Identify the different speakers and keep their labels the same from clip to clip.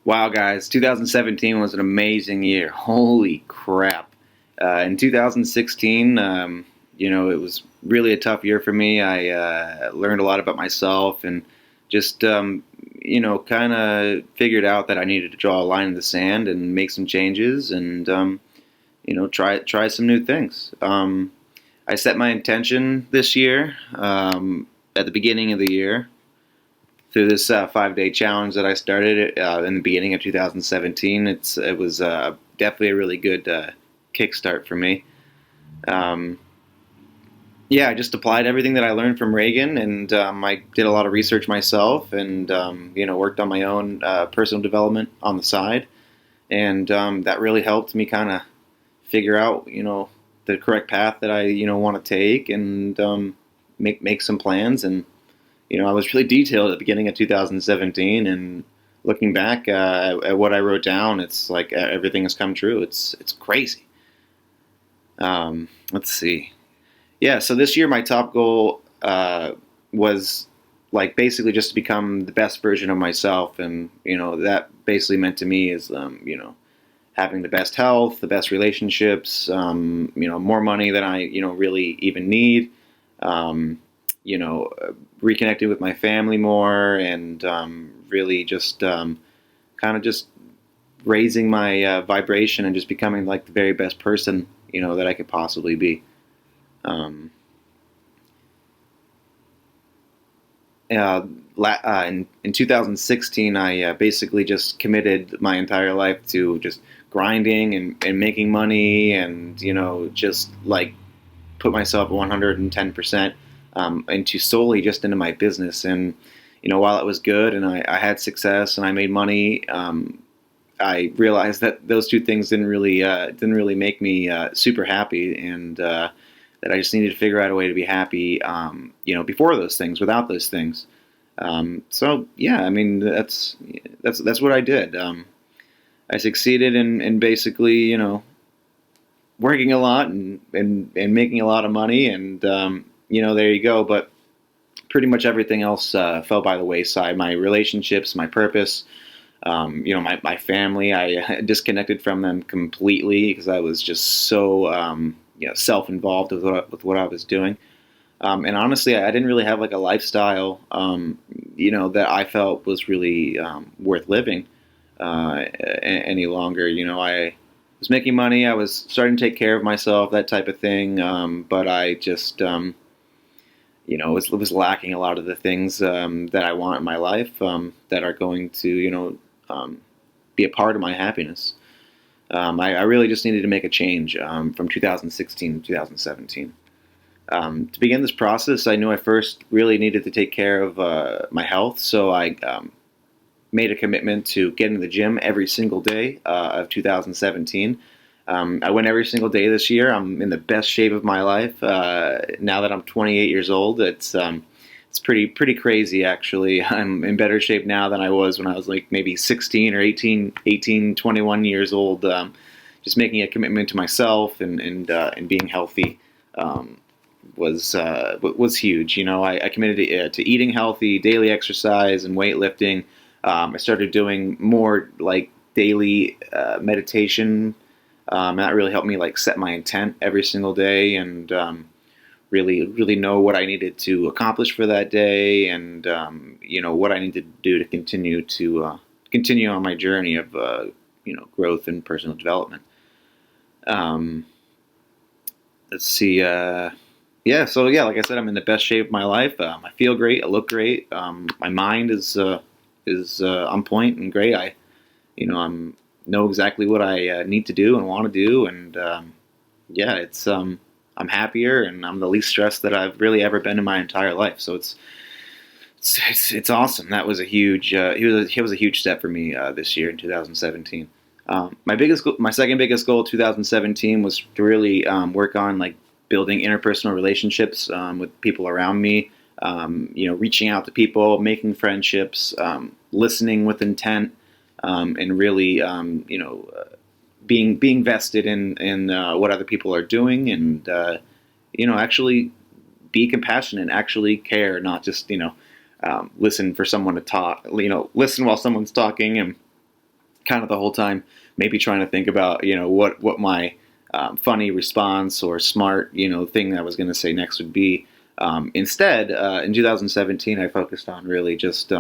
Speaker 1: Wow, guys, 2017 was an amazing year. Holy crap. In 2016, it was really a tough year for me. I learned a lot about myself and just, kind of figured out that I needed to draw a line in the sand and make some changes and, try some new things. I set my intention this year at the beginning of the year through this 5-day challenge that I started in the beginning of 2017. It was definitely a really good kickstart for me. Um, yeah, I just applied everything that I learned from Reagan, and I did a lot of research myself, and worked on my own personal development on the side, and that really helped me kind of figure out the correct path that I want to take, and make some plans. And I was really detailed at the beginning of 2017, and looking back at what I wrote down, it's like everything has come true. It's crazy. Let's see. Yeah, so this year my top goal was like basically just to become the best version of myself, and that basically meant to me is having the best health, the best relationships, more money than I really even need. Um, Reconnecting with my family more, and really just kind of just raising my vibration and just becoming like the very best person that I could possibly be. Um, in 2016, I basically just committed my entire life to just grinding and making money, and just like put myself 110% into solely just into my business. And while it was good and I had success and I made money, I realized that those two things didn't really make me super happy, and that I just needed to figure out a way to be happy, before those things, without those things. So yeah, I mean that's what I did. I succeeded in basically working a lot and making a lot of money, and there you go. But pretty much everything else fell by the wayside. My relationships, my purpose, my family, I disconnected from them completely because I was just so self-involved with what I was doing. And honestly, I didn't really have like a lifestyle, that I felt was really worth living any longer. I was making money, I was starting to take care of myself, that type of thing. But I just, was lacking a lot of the things that I want in my life, that are going to, be a part of my happiness. I really just needed to make a change from 2016 to 2017. To begin this process, I knew I first really needed to take care of my health, so I made a commitment to get in the gym every single day of 2017. I went every single day this year. I'm in the best shape of my life now that I'm 28 years old. It's pretty crazy, actually. I'm in better shape now than I was when I was like maybe 16 or 18, 21 years old. Just making a commitment to myself and being healthy was huge. I committed to eating healthy, daily exercise, and weightlifting. I started doing more like daily meditation. That really helped me like set my intent every single day, and really know what I needed to accomplish for that day, and what I needed to do to continue on my journey of growth and personal development. Um, let's see. Yeah, so yeah, like I said, I'm in the best shape of my life. I feel great. I look great. My mind is on point and great. I'm know exactly what I need to do and want to do, and yeah, I'm happier and I'm the least stressed that I've really ever been in my entire life. So it's awesome. That was a huge it was a huge step for me this year in 2017. My second biggest goal, 2017, was to really work on like building interpersonal relationships with people around me. Reaching out to people, making friendships, listening with intent, and really, being vested in what other people are doing, and actually be compassionate, actually care, not just listen for someone to talk. Listen while someone's talking, and kind of the whole time maybe trying to think about, what my funny response or smart, thing that I was going to say next would be. Instead, in 2017, I focused on really just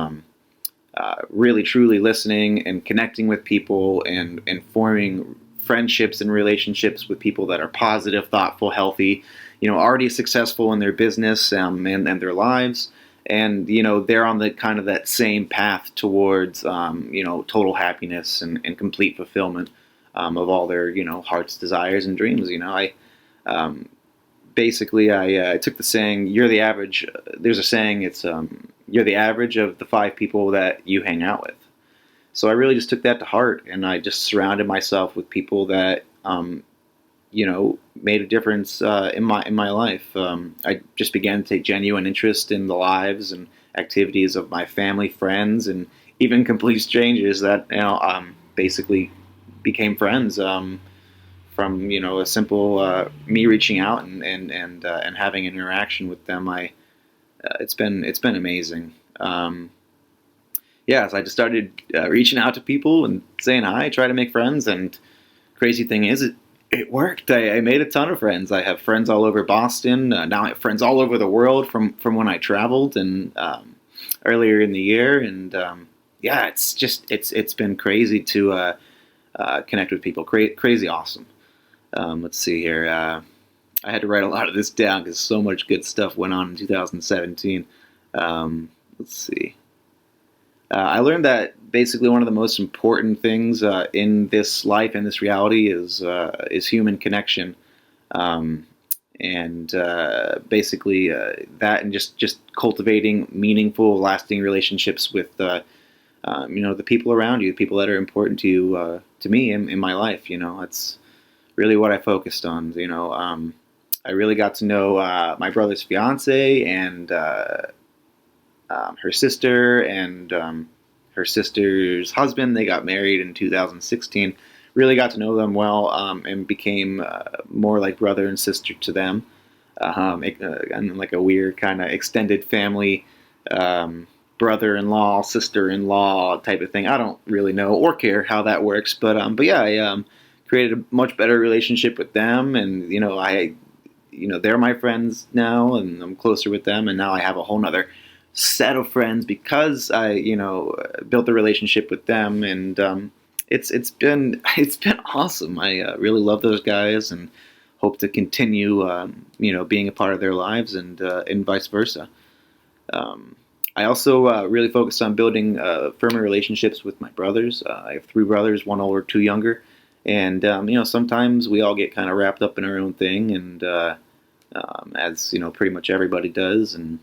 Speaker 1: really truly listening and connecting with people and forming friendships and relationships with people that are positive, thoughtful, healthy, already successful in their business and their lives. And, they're on the kind of that same path towards, total happiness and complete fulfillment of all their, heart's desires and dreams. I basically I took the saying, you're the average. There's a saying, it's you're the average of the 5 people that you hang out with. So I really just took that to heart, and I just surrounded myself with people that made a difference in my life. I just began to take genuine interest in the lives and activities of my family, friends, and even complete strangers that basically became friends. From a simple me reaching out and having an interaction with them. It's been amazing. Yeah, so I just started reaching out to people and saying hi, try to make friends, and crazy thing is, it worked. I made a ton of friends. I have friends all over Boston. Now I have friends all over the world from when I traveled and earlier in the year. And yeah, it's been crazy to connect with people. Crazy awesome. Let's see here. I had to write a lot of this down because so much good stuff went on in 2017. Let's see. I learned that basically one of the most important things in this life and this reality is human connection, and basically that, and just cultivating meaningful, lasting relationships with the people around you, the people that are important to you, to me in my life. That's really what I focused on. I really got to know my brother's fiance and her sister and her sister's husband. They got married in 2016. Really got to know them well and became more like brother and sister to them. And like a weird kind of extended family, brother-in-law, sister-in-law type of thing. I don't really know or care how that works, but yeah, I created a much better relationship with them, and they're my friends now, and I'm closer with them, and now I have a whole nother set of friends because I built a relationship with them, and it's been awesome. I really love those guys and hope to continue being a part of their lives, and vice versa. I also really focused on building firmer relationships with my brothers. I have 3 brothers, one older, 2 younger, and sometimes we all get kind of wrapped up in our own thing, and as pretty much everybody does, and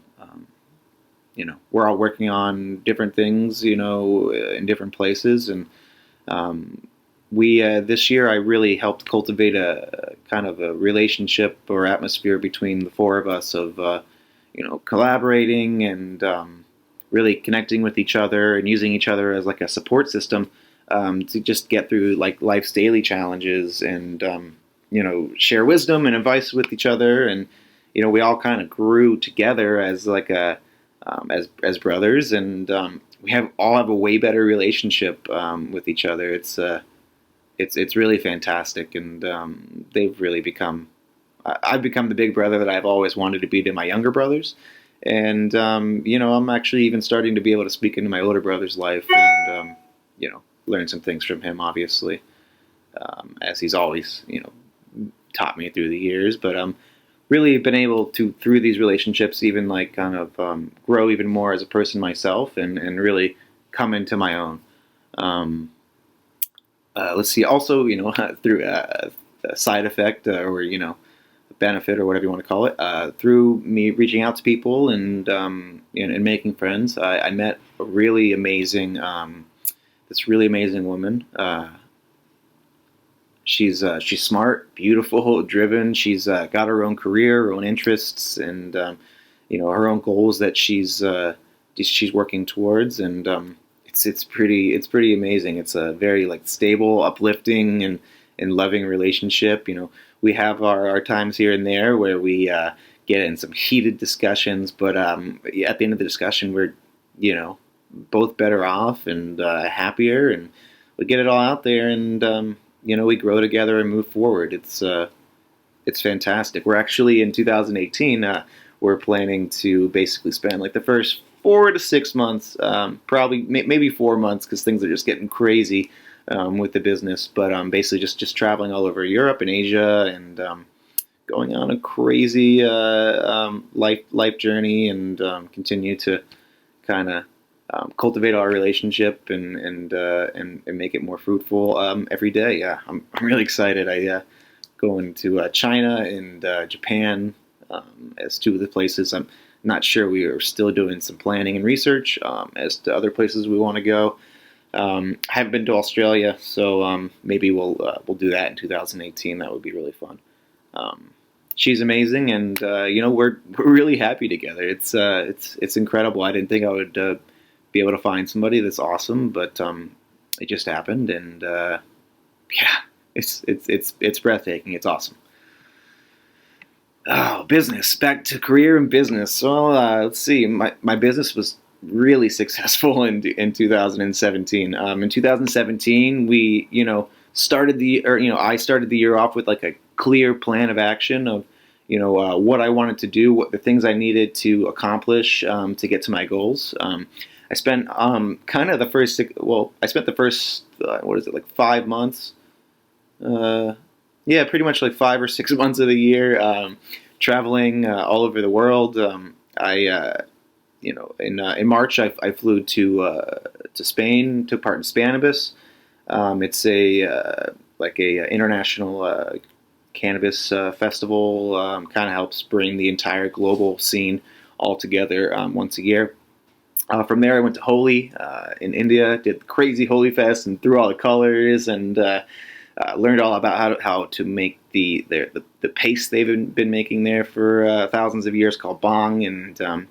Speaker 1: we're all working on different things, in different places, and we this year I really helped cultivate a kind of a relationship or atmosphere between the 4 of us of collaborating and really connecting with each other and using each other as like a support system to just get through like life's daily challenges, and share wisdom and advice with each other, and we all kind of grew together as like a as brothers, and we all have a way better relationship with each other. It's really fantastic, and they've really become. I've become the big brother that I've always wanted to be to my younger brothers, and I'm actually even starting to be able to speak into my older brother's life, and learn some things from him, obviously, as he's always taught me through the years. But really been able to, through these relationships, even like kind of grow even more as a person myself, and really come into my own. Let's see. Also, through a side effect or benefit or whatever you want to call it, through me reaching out to people and making friends, I met a really amazing, this really amazing woman. She's smart, beautiful, driven. She's got her own career, her own interests, and her own goals that she's working towards, and it's pretty amazing. It's a very like stable, uplifting, and loving relationship. We have our times here and there where we get in some heated discussions, but at the end of the discussion, we're both better off and happier, and we get it all out there, and we grow together and move forward. It's fantastic. We're actually in 2018. We're planning to basically spend like the first 4 to 6 months, probably maybe 4 months, because things are just getting crazy with the business. But basically just traveling all over Europe and Asia, and going on a crazy life journey, and continue to kind of cultivate our relationship, and make it more fruitful every day. Yeah, I'm really excited. I going to China and Japan as two of the places. I'm not sure. We are still doing some planning and research as to other places we want to go. I haven't been to Australia, so maybe we'll do that in 2018. That would be really fun. Um, she's amazing, and we're really happy together. It's incredible. I didn't think I would be able to find somebody that's awesome, but it just happened, and yeah, it's breathtaking. It's awesome. Oh, business. Back to career and business. Well, let's see. My business was really successful in 2017. In 2017, we started I started the year off with like a clear plan of action of what I wanted to do, what the things I needed to accomplish to get to my goals. I spent kind of the first I spent the first what is it, like 5 months, yeah, pretty much like 5 or 6 months of the year, traveling all over the world. In March, I flew to Spain, took part in Spannabis. It's a international cannabis festival. Kind of helps bring the entire global scene all together once a year. From there, I went to Holi in India, did the crazy Holi Fest, and threw all the colors, and learned all about how to make the paste they've been making there for thousands of years, called bhang, and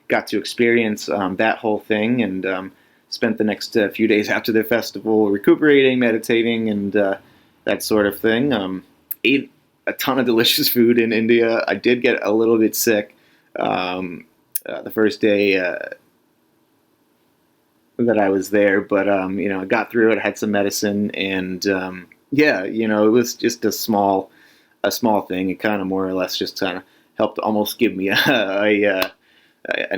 Speaker 1: got to experience that whole thing, and spent the next few days after the festival recuperating, meditating, and that sort of thing. Ate a ton of delicious food in India. I did get a little bit sick the first day that I was there, but I got through it. I had some medicine, and yeah, it was just a small thing. It kind of more or less just kind of helped almost give me an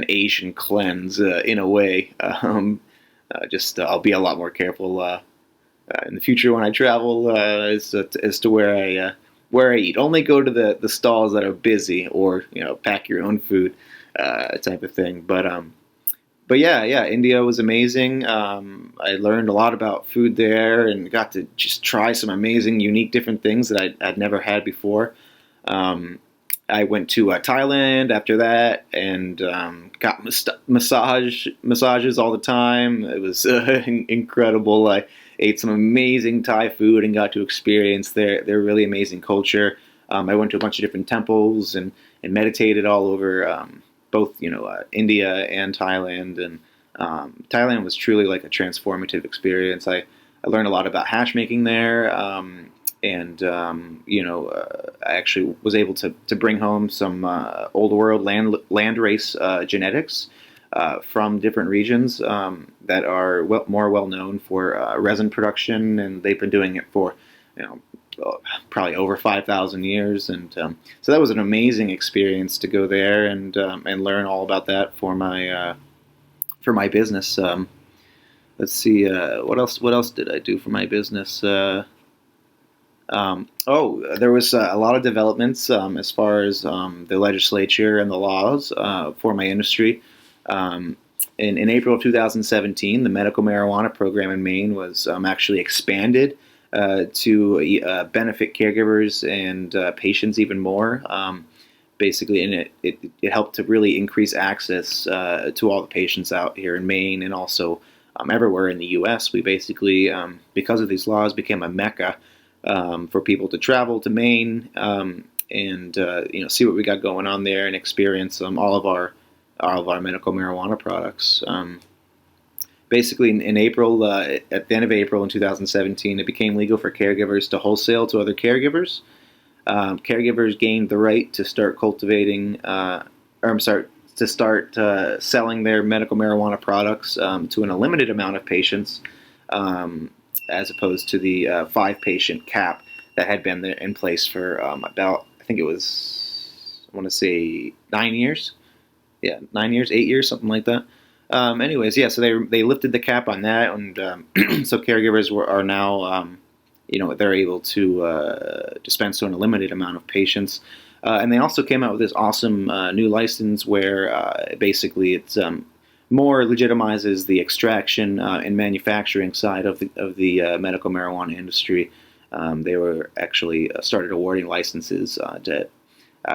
Speaker 1: Asian cleanse in a way. I'll be a lot more careful in the future when I travel as to where I eat. Only go to the stalls that are busy, or pack your own food type of thing. But yeah, India was amazing. I learned a lot about food there, and got to just try some amazing, unique, different things that I'd never had before. I went to Thailand after that, and got massages all the time. It was incredible. I ate some amazing Thai food and got to experience their really amazing culture. I went to a bunch of different temples, and meditated all over both India and Thailand. And Thailand was truly like a transformative experience. I learned a lot about hash making there. And I actually was able to bring home some old world land race genetics from different regions that are more well known for resin production, and they've been doing it for probably over 5,000 years. And so that was an amazing experience to go there and learn all about that for my business. Let's see, what else did I do for my business? There was a lot of developments as far as the legislature and the laws for my industry. In April of 2017, the medical marijuana program in Maine was actually expanded to benefit caregivers and patients even more. Basically, and it helped to really increase access to all the patients out here in Maine, and also everywhere in the U.S. We basically, because of these laws, became a mecca for people to travel to Maine and see what we got going on there, and experience all of our medical marijuana products. Basically, in April, at the end of April in 2017, it became legal for caregivers to wholesale to other caregivers. Caregivers gained the right to start selling their medical marijuana products to an unlimited amount of patients as opposed to the 5-patient cap that had been there in place for about, I think it was, I want to say 9 years. Yeah, 9 years, 8 years, something like that. Anyways, yeah, so they lifted the cap on that, and so caregivers are now, they're able to dispense on a limited amount of patients. And they also came out with this awesome new license where basically it's more legitimizes the extraction and manufacturing side of the medical marijuana industry. They were actually started awarding licenses to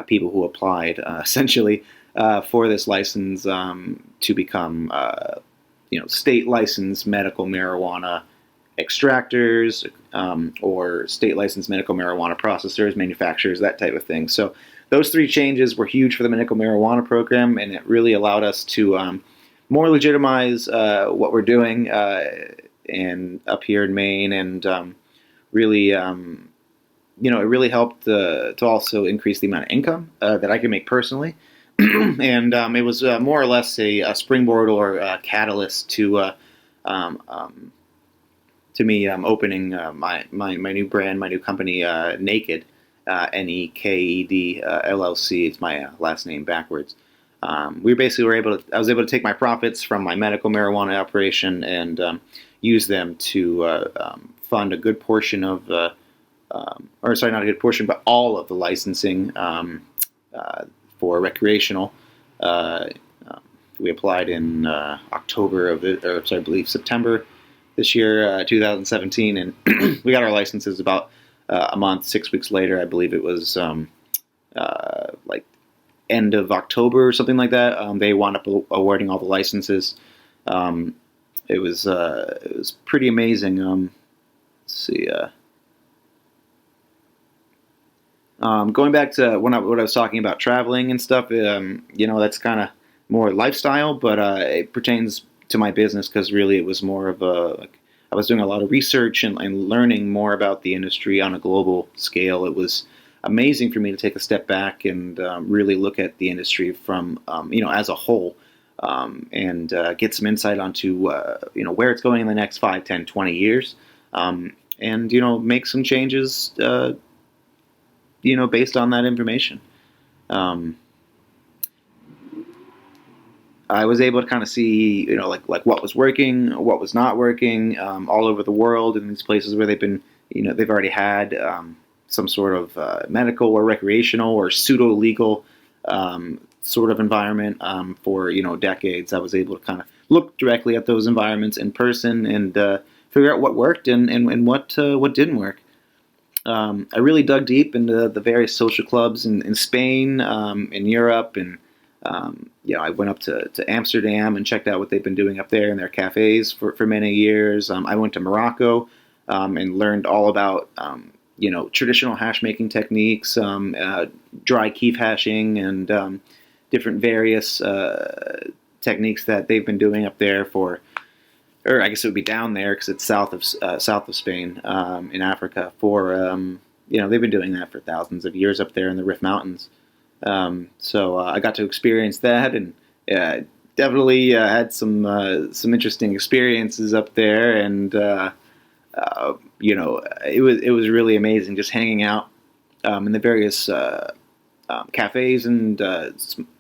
Speaker 1: people who applied essentially for this license to become state licensed medical marijuana extractors or state licensed medical marijuana processors, manufacturers, that type of thing. So those 3 changes were huge for the medical marijuana program, and it really allowed us to more legitimize what we're doing and up here in Maine, and really, it really helped to also increase the amount of income that I can make personally. And it was more or less a springboard or a catalyst to me opening my new brand, my new company, Naked, Neked LLC. It's my last name backwards. We basically I was able to take my profits from my medical marijuana operation and use them to fund a good portion of, or sorry, not a good portion, but all of the licensing for recreational. We applied in October I believe September this year, 2017, and we got our licenses about a month, 6 weeks later. I believe it was like end of October or something like that. They wound up awarding all the licenses. It was pretty amazing. Let's see. Going back to what I was talking about traveling and stuff, that's kind of more lifestyle, but it pertains to my business because really it was more of I was doing a lot of research and learning more about the industry on a global scale. It was amazing for me to take a step back and really look at the industry from, as a whole, and get some insight onto, where it's going in the next 5, 10, 20 years, and, make some changes, based on that information. I was able to kind of see, like what was working, what was not working, all over the world in these places where they've been, they've already had some sort of medical or recreational or pseudo-legal sort of environment for, decades. I was able to kind of look directly at those environments in person and figure out what worked and what didn't work. I really dug deep into the various social clubs in Spain, in Europe, and I went up to Amsterdam and checked out what they've been doing up there in their cafes for many years. I went to Morocco and learned all about traditional hash making techniques, dry keef hashing, and different various techniques that they've been doing up there or I guess it would be down there because it's south of Spain, in Africa. They've been doing that for thousands of years up there in the Rift Mountains. So I got to experience that, and definitely had some interesting experiences up there, and it was really amazing just hanging out in the various cafes and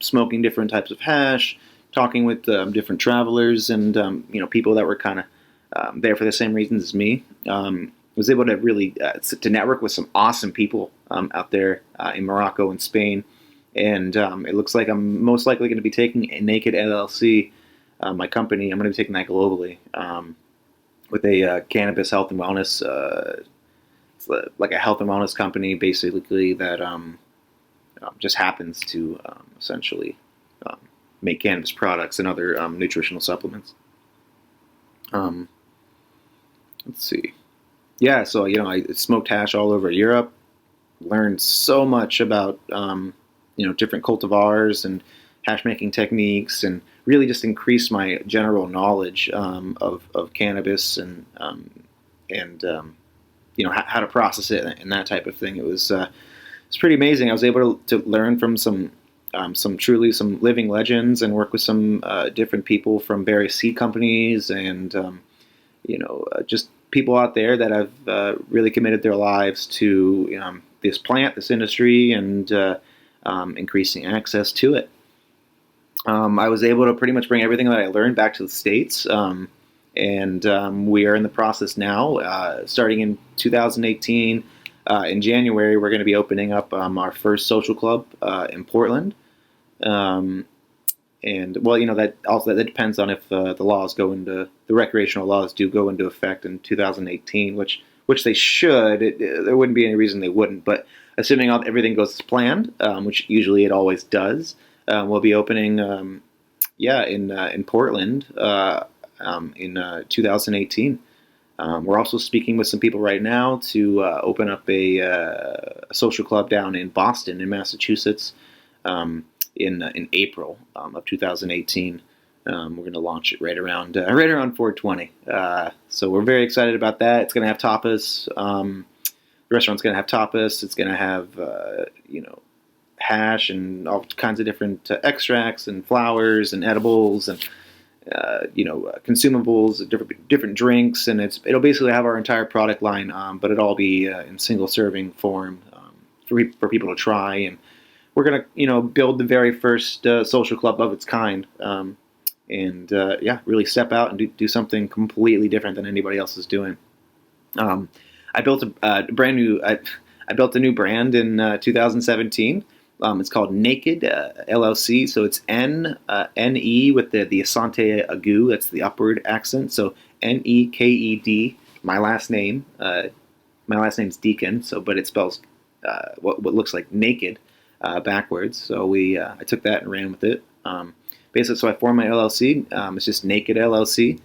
Speaker 1: smoking different types of hash, talking with different travelers and people that were kind of there for the same reasons as me. Was able to really to network with some awesome people out there in Morocco and Spain. And it looks like I'm most likely going to be taking Naked LLC, my company. I'm going to be taking that globally with a cannabis health and wellness, it's like a health and wellness company, basically that just happens to essentially make cannabis products and other nutritional supplements. Let's see. Yeah, so I smoked hash all over Europe. Learned so much about different cultivars and hash making techniques, and really just increased my general knowledge of cannabis and how to process it and that type of thing. It's pretty amazing. I was able to learn from some living legends and work with some different people from various seed companies and just people out there that have really committed their lives to this plant, this industry, and increasing access to it. I was able to pretty much bring everything that I learned back to the States, and we are in the process now, starting in 2018. In January, we're going to be opening up our first social club in Portland. And well, that depends on if the recreational laws do go into effect in 2018, which they should. There wouldn't be any reason they wouldn't. But assuming everything goes as planned, which usually it always does, we'll be opening, in Portland in 2018. We're also speaking with some people right now to open up a social club down in Boston, in Massachusetts. In April of 2018. We're going to launch it right around 420. So we're very excited about that. It's going to have tapas. The restaurant's going to have tapas. It's going to have hash and all kinds of different extracts and flowers and edibles and consumables, different drinks, and it'll basically have our entire product line, but it'll all be in single serving form for people to try. And we're going to, build the very first social club of its kind, and really step out and do something completely different than anybody else is doing. I built a brand new. I built a new brand in 2017. It's called Naked LLC. So it's N-E with the Asante Agu. That's the upward accent. So Neked. My last name. My last name's Deacon. But it spells what looks like naked. Backwards, so I took that and ran with it. Basically, so I formed my LLC. It's just Naked LLC,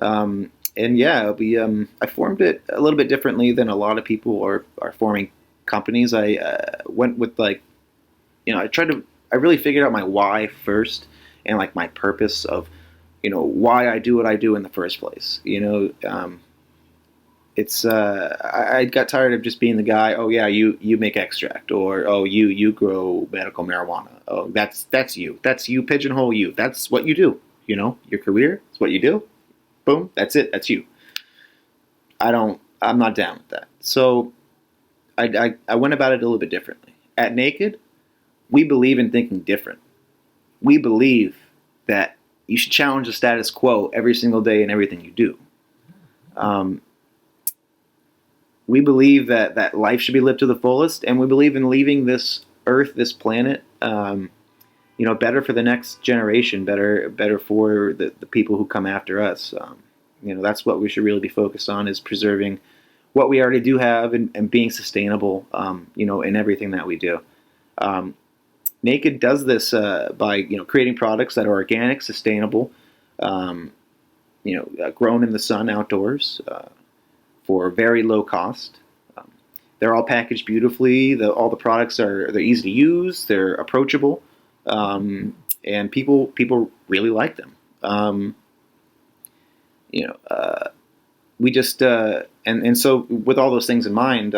Speaker 1: and I formed it a little bit differently than a lot of people are forming companies. I went with I really figured out my why first, and like my purpose of why I do what I do in the first place. I got tired of just being the guy. Oh yeah, you make extract, or oh you grow medical marijuana. Oh that's you. That's you. Pigeonhole you. That's what you do. Your career is what you do. Boom. That's it. That's you. I'm not down with that. So I went about it a little bit differently. At Naked, we believe in thinking different. We believe that you should challenge the status quo every single day in everything you do. We believe that life should be lived to the fullest, and we believe in leaving this earth, this planet, better for the next generation, better for the people who come after us. That's what we should really be focused on, is preserving what we already do have and being sustainable, in everything that we do. Naked does this by creating products that are organic, sustainable, grown in the sun outdoors. For very low cost. They're all packaged beautifully. All the products they're easy to use. They're approachable, and people really like them. We just and so with all those things in mind,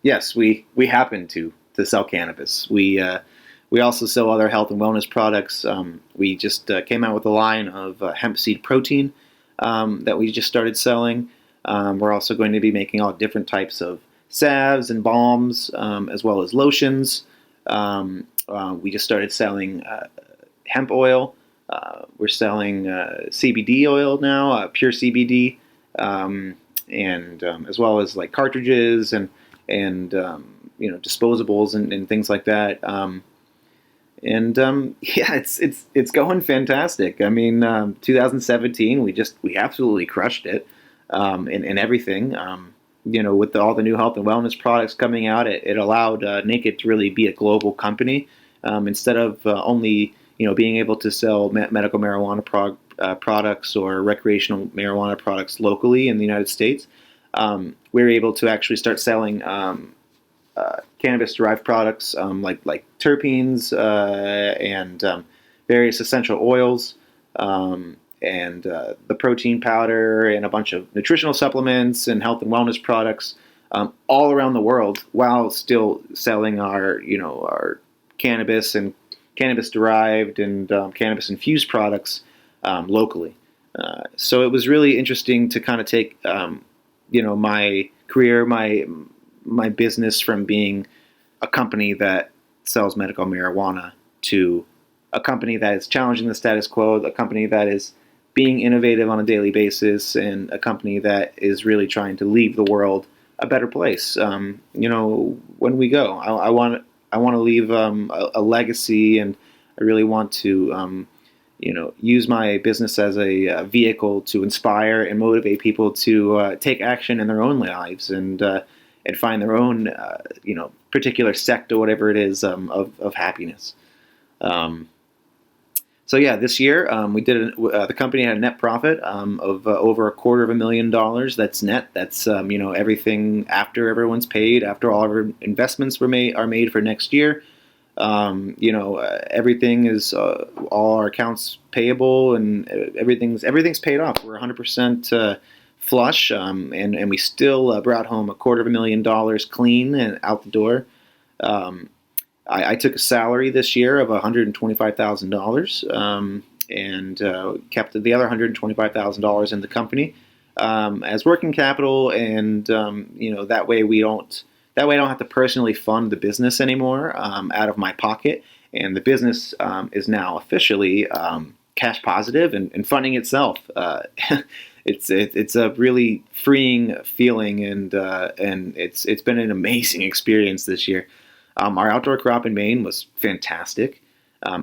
Speaker 1: yes, we happen to sell cannabis. We also sell other health and wellness products. We just came out with a line of hemp seed protein that we just started selling. We're also going to be making all different types of salves and balms, as well as lotions. We just started selling hemp oil. We're selling CBD oil now, pure CBD, and as well as like cartridges and disposables and things like that. It's going fantastic. I mean, 2017, we absolutely crushed it. In everything, with all the new health and wellness products coming out, it allowed Naked to really be a global company, instead of only being able to sell medical marijuana products or recreational marijuana products locally in the United States. We're able to actually start selling cannabis-derived products like terpenes and various essential oils. And the protein powder and a bunch of nutritional supplements and health and wellness products all around the world, while still selling our cannabis and cannabis derived and cannabis infused products locally. So it was really interesting to kind of take, my career, my business from being a company that sells medical marijuana to a company that is challenging the status quo, a company that is being innovative on a daily basis, and a company that is really trying to leave the world a better place. When we go, I want to leave a legacy, and I really want to use my business as a vehicle to inspire and motivate people to take action in their own lives and find their own particular sect or whatever it is of happiness. Um, so yeah, this year we did the company had a net profit of over $250,000. That's net. That's everything after everyone's paid, after all of our investments are made for next year. Everything is all our accounts payable, and everything's paid off. We're 100% flush, and we still brought home $250,000 clean and out the door. Um, I took a salary this year of $125,000, and kept the other $125,000 in the company as working capital, and that way we don't. That way, I don't have to personally fund the business anymore out of my pocket, and the business is now officially cash positive and funding itself. It's a really freeing feeling, and it's been an amazing experience this year. Our outdoor crop in Maine was fantastic.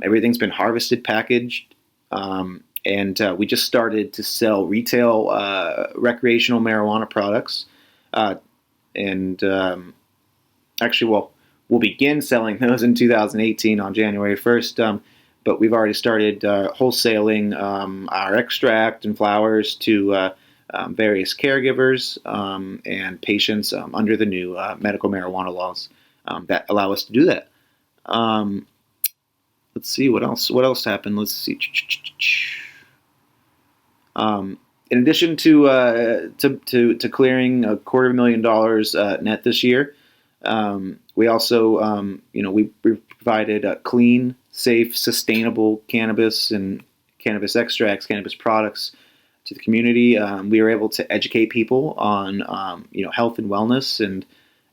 Speaker 1: Everything's been harvested, packaged, and we just started to sell retail recreational marijuana products. And Actually, well, we'll begin selling those in 2018 on January 1st. But we've already started wholesaling our extract and flowers to various caregivers and patients under the new medical marijuana laws that allow us to do that. Um, let's see what else. What else happened? Let's see. In addition to clearing $250,000 net this year, we also we provided clean, safe, sustainable cannabis and cannabis extracts, cannabis products to the community. We were able to educate people on health and wellness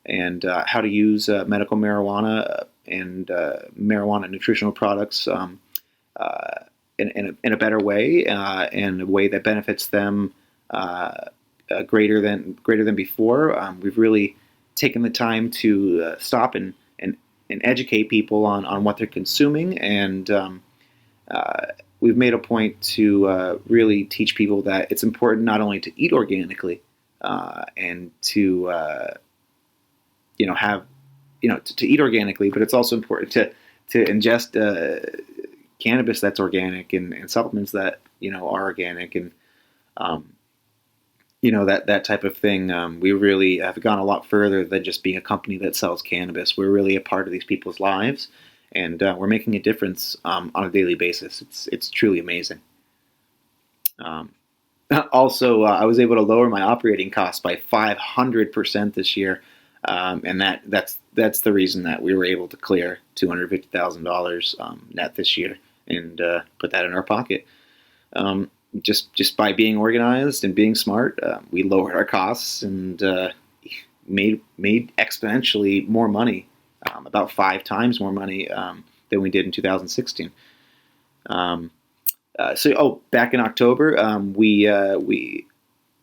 Speaker 1: and how to use medical marijuana and marijuana nutritional products in a better way, and a way that benefits them greater than before. We've really taken the time to stop and educate people on what they're consuming, and we've made a point to really teach people that it's important not only to eat organically and to have to eat organically, but it's also important to ingest cannabis that's organic, and supplements that are organic, and that type of thing. We really have gone a lot further than just being a company that sells cannabis. We're really a part of these people's lives, and we're making a difference on a daily basis. It's truly amazing. Um, Also, I was able to lower my operating costs by 500% this year, and that's the reason that we were able to clear $250,000 net this year, and put that in our pocket. Just by being organized and being smart, we lowered our costs and made exponentially more money, about 5 times more money than we did in 2016. Back in October,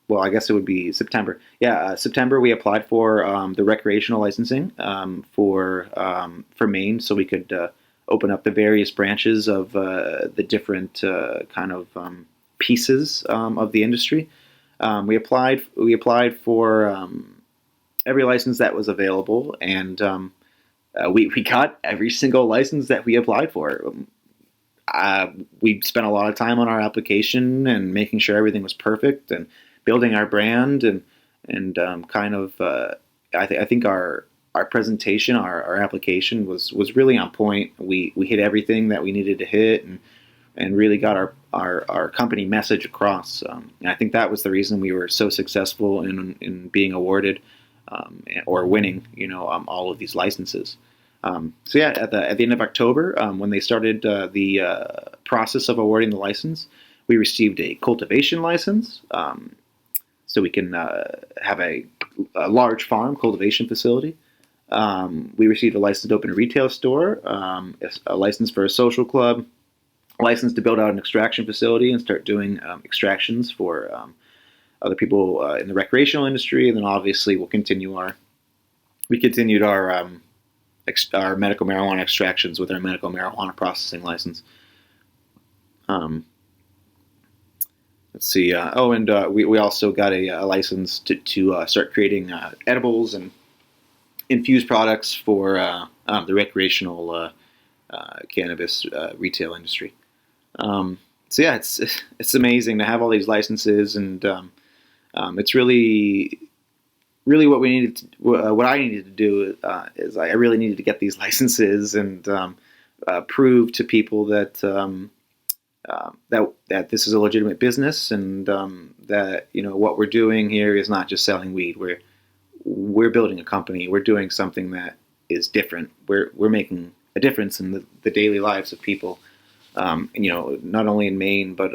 Speaker 1: well, I guess it would be September. Yeah, September we applied for the recreational licensing for Maine, so we could open up the various branches of the different kind of pieces of the industry. We applied for every license that was available, and we got every single license that we applied for. We spent a lot of time on our application and making sure everything was perfect and building our brand, and I think our presentation, our application was really on point. We hit everything that we needed to hit, and really got our company message across. And I think that was the reason we were so successful in being awarded or winning all of these licenses. So yeah, at the end of October, when they started the process of awarding the license, We received a cultivation license, so we can have a large farm cultivation facility. We received a license to open a retail store, a license for a social club, a license to build out an extraction facility and start doing extractions for other people in the recreational industry. And then obviously we continued our medical marijuana extractions with our medical marijuana processing license. Let's see. We also got a license to start creating edibles and infused products for the recreational cannabis retail industry. So yeah, it's amazing to have all these licenses, and it's really what we needed. What I needed to do is I really needed to get these licenses and prove to people that that this is a legitimate business, and that what we're doing here is not just selling weed. We're building a company. We're doing something that is different. We're making a difference in the daily lives of people. And, not only in Maine, but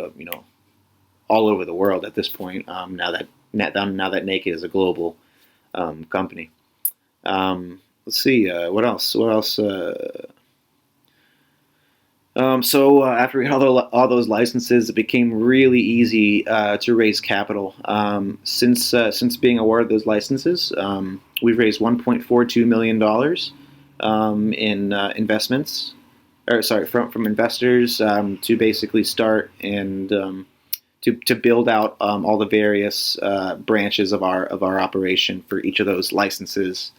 Speaker 1: all over the world at this point. Now that Naked is a global company. Let's see. What else? What else? So after we got all those licenses, it became really easy to raise capital. Since being awarded those licenses, we've raised $1.42 million in investments, or sorry, from investors to basically start and to build out all the various branches of our operation for each of those licenses,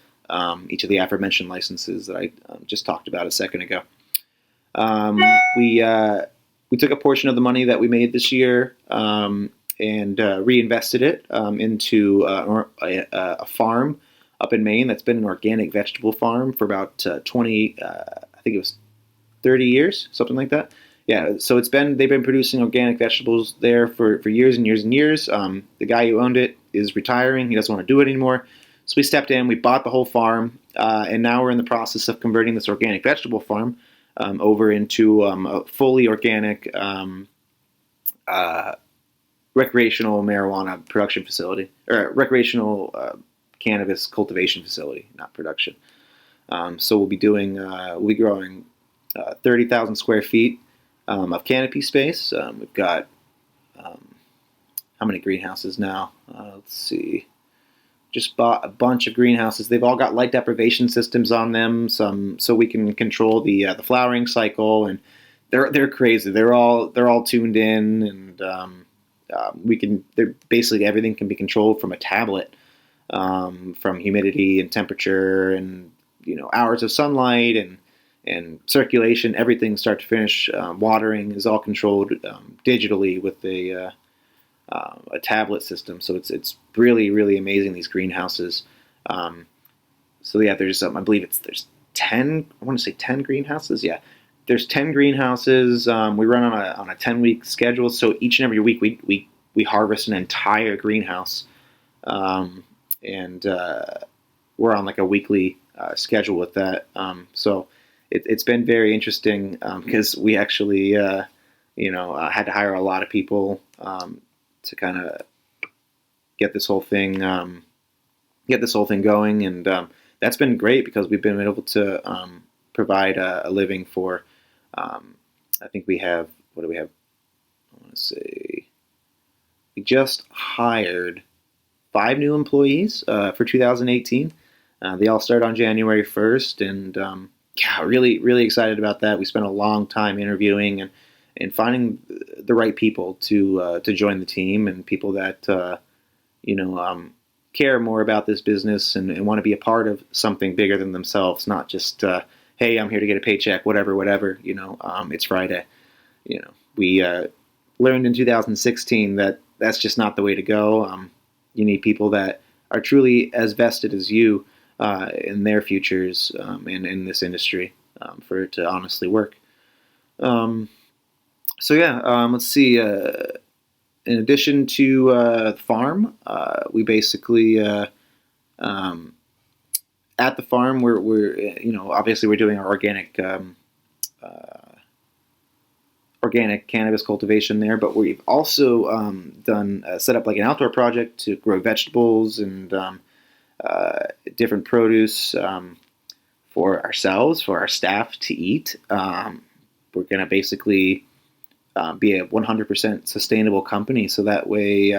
Speaker 1: each of the aforementioned licenses that I just talked about a second ago. We took a portion of the money that we made this year and reinvested it into a farm up in Maine that's been an organic vegetable farm for about 20, I think it was 30 years, something like that. Yeah, so they've been producing organic vegetables there for years and years and years. The guy who owned it is retiring. He doesn't want to do it anymore. So we stepped in, we bought the whole farm, and now we're in the process of converting this organic vegetable farm over into a fully organic recreational marijuana production facility, or recreational cannabis cultivation facility, not production. So we'll be growing 30,000 square feet of canopy space. We've got how many greenhouses now? Let's see. Just bought a bunch of greenhouses. They've all got light deprivation systems on them, so we can control the flowering cycle, and they're crazy. They're all tuned in, and basically everything can be controlled from a tablet, from humidity and temperature, and hours of sunlight and circulation. Everything start to finish. Watering is all controlled digitally with a tablet system, so it's really, really amazing, these greenhouses. So yeah, there's I believe there's 10. I want to say 10 greenhouses. Yeah, there's 10 greenhouses. We run on a 10-week schedule, so each and every week we harvest an entire greenhouse, and we're on like a weekly schedule with that. So it's been very interesting because we actually had to hire a lot of people to kind of get this whole thing going, and that's been great because we've been able to provide a living for. I think we have, what do we have? I want to say we just hired 5 new employees for 2018. They all start on January 1st, and really, really excited about that. We spent a long time interviewing and finding the right people to join the team, and people that care more about this business and want to be a part of something bigger than themselves, not just hey, I'm here to get a paycheck, whatever. It's Friday. We learned in 2016 that that's just not the way to go. You need people that are truly as vested as you in their futures in this industry for it to honestly work. So yeah, let's see. In addition to the farm, we basically at the farm we're obviously we're doing our organic cannabis cultivation there, but we've also done set up like an outdoor project to grow vegetables and different produce for ourselves, for our staff to eat. We're going to basically be a 100% sustainable company, so that way,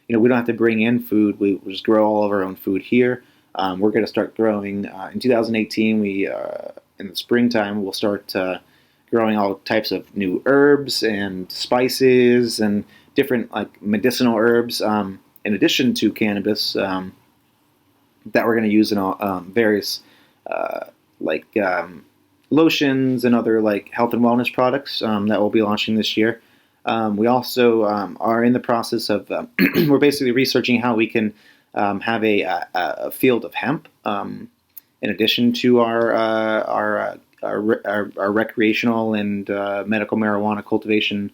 Speaker 1: we don't have to bring in food. We just grow all of our own food here. We're going to start growing in 2018. We in the springtime we'll start growing all types of new herbs and spices and different like medicinal herbs, in addition to cannabis, that we're going to use in all, various like lotions and other like health and wellness products that we'll be launching this year. We also are in the process of we're basically researching how we can have a field of hemp in addition to our recreational and medical marijuana cultivation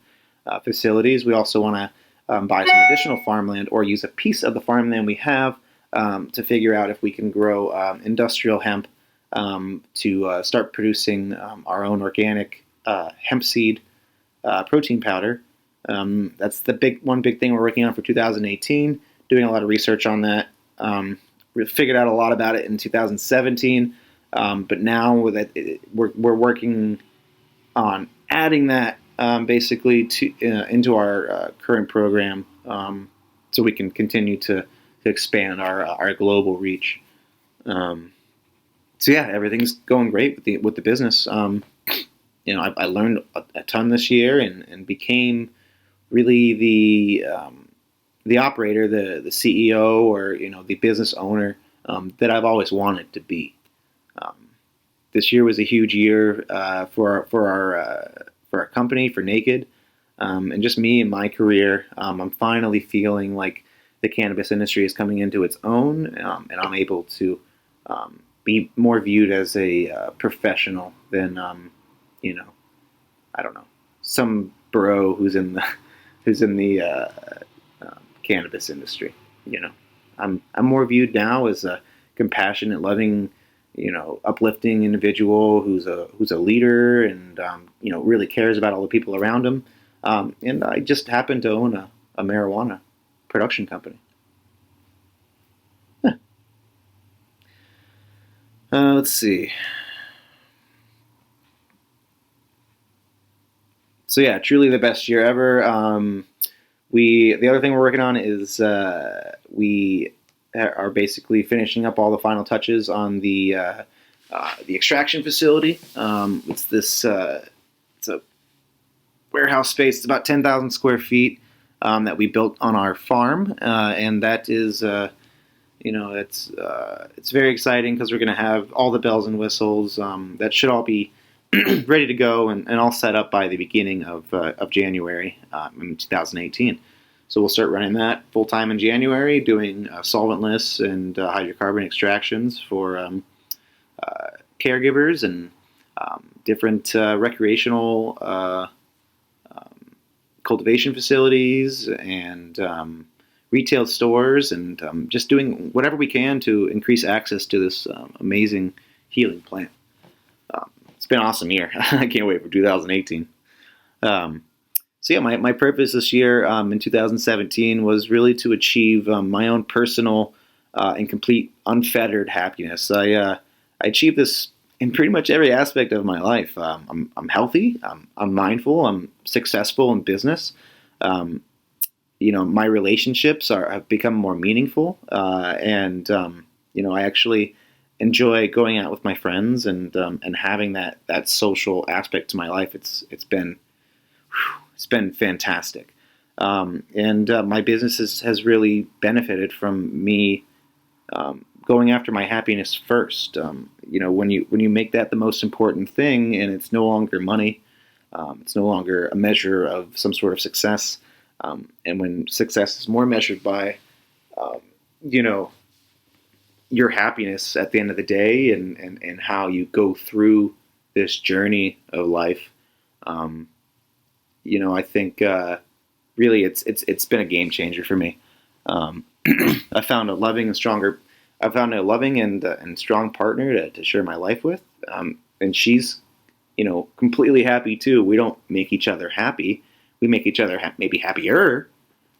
Speaker 1: facilities. We also want to buy some additional farmland or use a piece of the farmland we have to figure out if we can grow industrial hemp to start producing our own organic hemp seed protein powder. That's the one big thing we're working on for 2018. Doing a lot of research on that. We figured out a lot about it in 2017, but now we're working on adding that basically into our current program, so we can continue to expand our global reach. So yeah, everything's going great with the business. I learned a ton this year and became really the operator, the CEO, or the business owner that I've always wanted to be. This year was a huge year for our company, for Naked, and just me and my career. I'm finally feeling like the cannabis industry is coming into its own, and I'm able to be more viewed as a professional than I don't know, some bro who's in the cannabis industry. I'm more viewed now as a compassionate, loving, uplifting individual who's a leader and really cares about all the people around him. And I just happen to own a marijuana production company. Huh. Let's see. So yeah, truly the best year ever. The other thing we're working on is we are basically finishing up all the final touches on the extraction facility. It's a warehouse space. It's about 10,000 square feet that we built on our farm, and that is it's very exciting because we're going to have all the bells and whistles. That should all be ready to go and all set up by the beginning of January in 2018. So we'll start running that full time in January, doing solventless and hydrocarbon extractions for caregivers and different recreational cultivation facilities and retail stores, and just doing whatever we can to increase access to this amazing healing plant. It's been an awesome year. I can't wait for 2018. So yeah, my purpose this year in 2017 was really to achieve my own personal and complete unfettered happiness. I achieved this in pretty much every aspect of my life. I'm healthy. I'm mindful. I'm successful in business. My relationships have become more meaningful, and I actually enjoy going out with my friends and having that social aspect to my life. It's been fantastic, and my business has really benefited from me going after my happiness first. When you make that the most important thing, and it's no longer money, it's no longer a measure of some sort of success, and when success is more measured by your happiness at the end of the day and how you go through this journey of life. I think really it's been a game changer for me. I found a loving and strong partner to share my life with, and she's completely happy too. We don't make each other happy. We make each other maybe happier,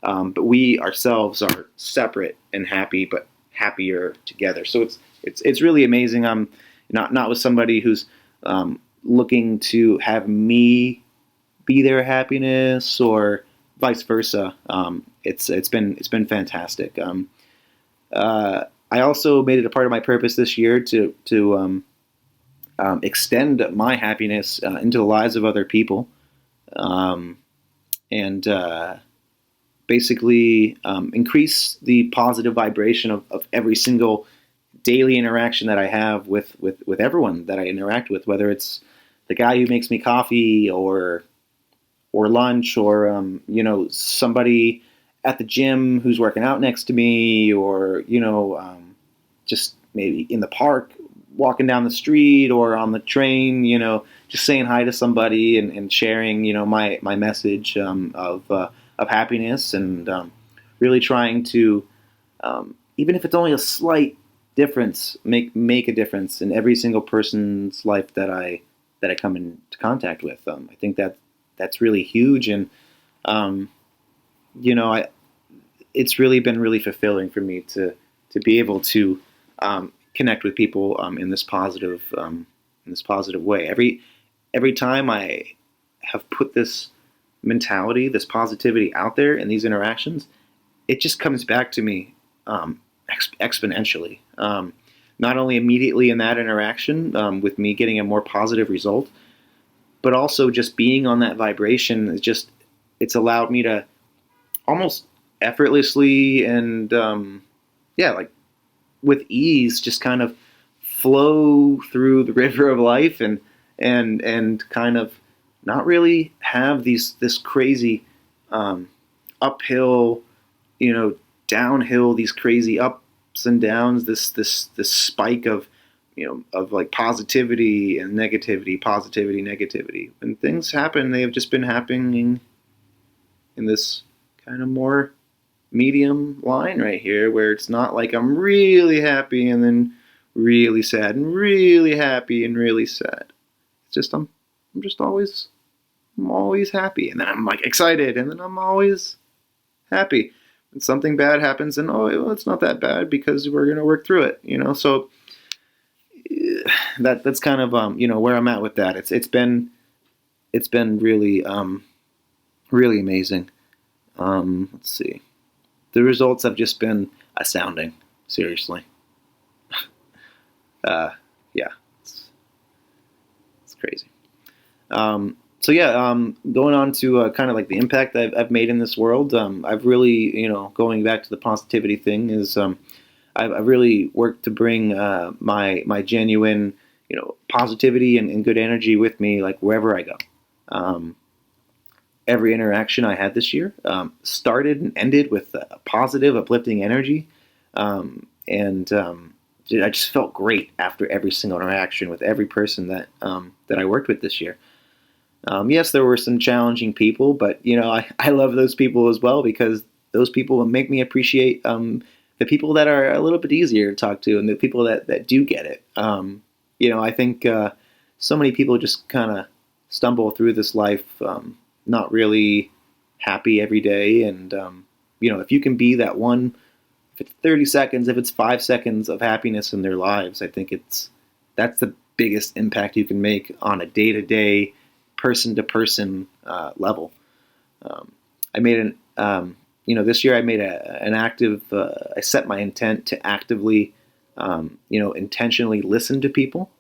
Speaker 1: but we ourselves are separate and happy, but happier together. So it's really amazing. I'm not with somebody who's looking to have me be their happiness or vice versa. It's been fantastic. I also made it a part of my purpose this year to extend my happiness into the lives of other people, um, and basically increase the positive vibration of every single daily interaction that I have with everyone that I interact with, whether it's the guy who makes me coffee or lunch, or somebody at the gym who's working out next to me, or just maybe in the park walking down the street or on the train, just saying hi to somebody and sharing my message of happiness, and really trying to, even if it's only a slight difference, make a difference in every single person's life that I come into contact with. I think that's really huge, and um, I it's really been really fulfilling for me to be able to connect with people in this positive way. Every time I have put this mentality, this positivity out there in these interactions, it just comes back to me exponentially. Not only immediately in that interaction, with me getting a more positive result, but also just being on that vibration is just, it's allowed me to almost effortlessly and yeah, like with ease, just kind of flow through the river of life, and kind of not really have this crazy um, uphill, downhill, these crazy ups and downs, this spike of like positivity and negativity, positivity, negativity. When things happen, they have just been happening in this kind of more medium line right here, where it's not like I'm really happy and then really sad and really happy and really sad. It's just I'm always happy, and then I'm like excited, and then I'm always happy. And something bad happens, and oh, well, it's not that bad because we're gonna work through it. So that's kind of where I'm at with that. It's been really really amazing. Let's see. The results have just been astounding. Seriously. Uh, yeah, it's crazy. So yeah, going on to kind of like the impact I've made in this world. I've really, going back to the positivity thing, is I've really worked to bring my genuine, positivity and good energy with me, like wherever I go. Um, every interaction I had this year started and ended with positive, uplifting energy, and I just felt great after every single interaction with every person that I worked with this year. Yes, there were some challenging people, but I love those people as well, because those people make me appreciate the people that are a little bit easier to talk to, and the people that do get it. I think so many people just kind of stumble through this life, not really happy every day, and if you can be that one, if it's 30 seconds, if it's 5 seconds of happiness in their lives, I think that's the biggest impact you can make on a day to day, person to person level. I made this year I made an active. I set my intent to actively, intentionally listen to people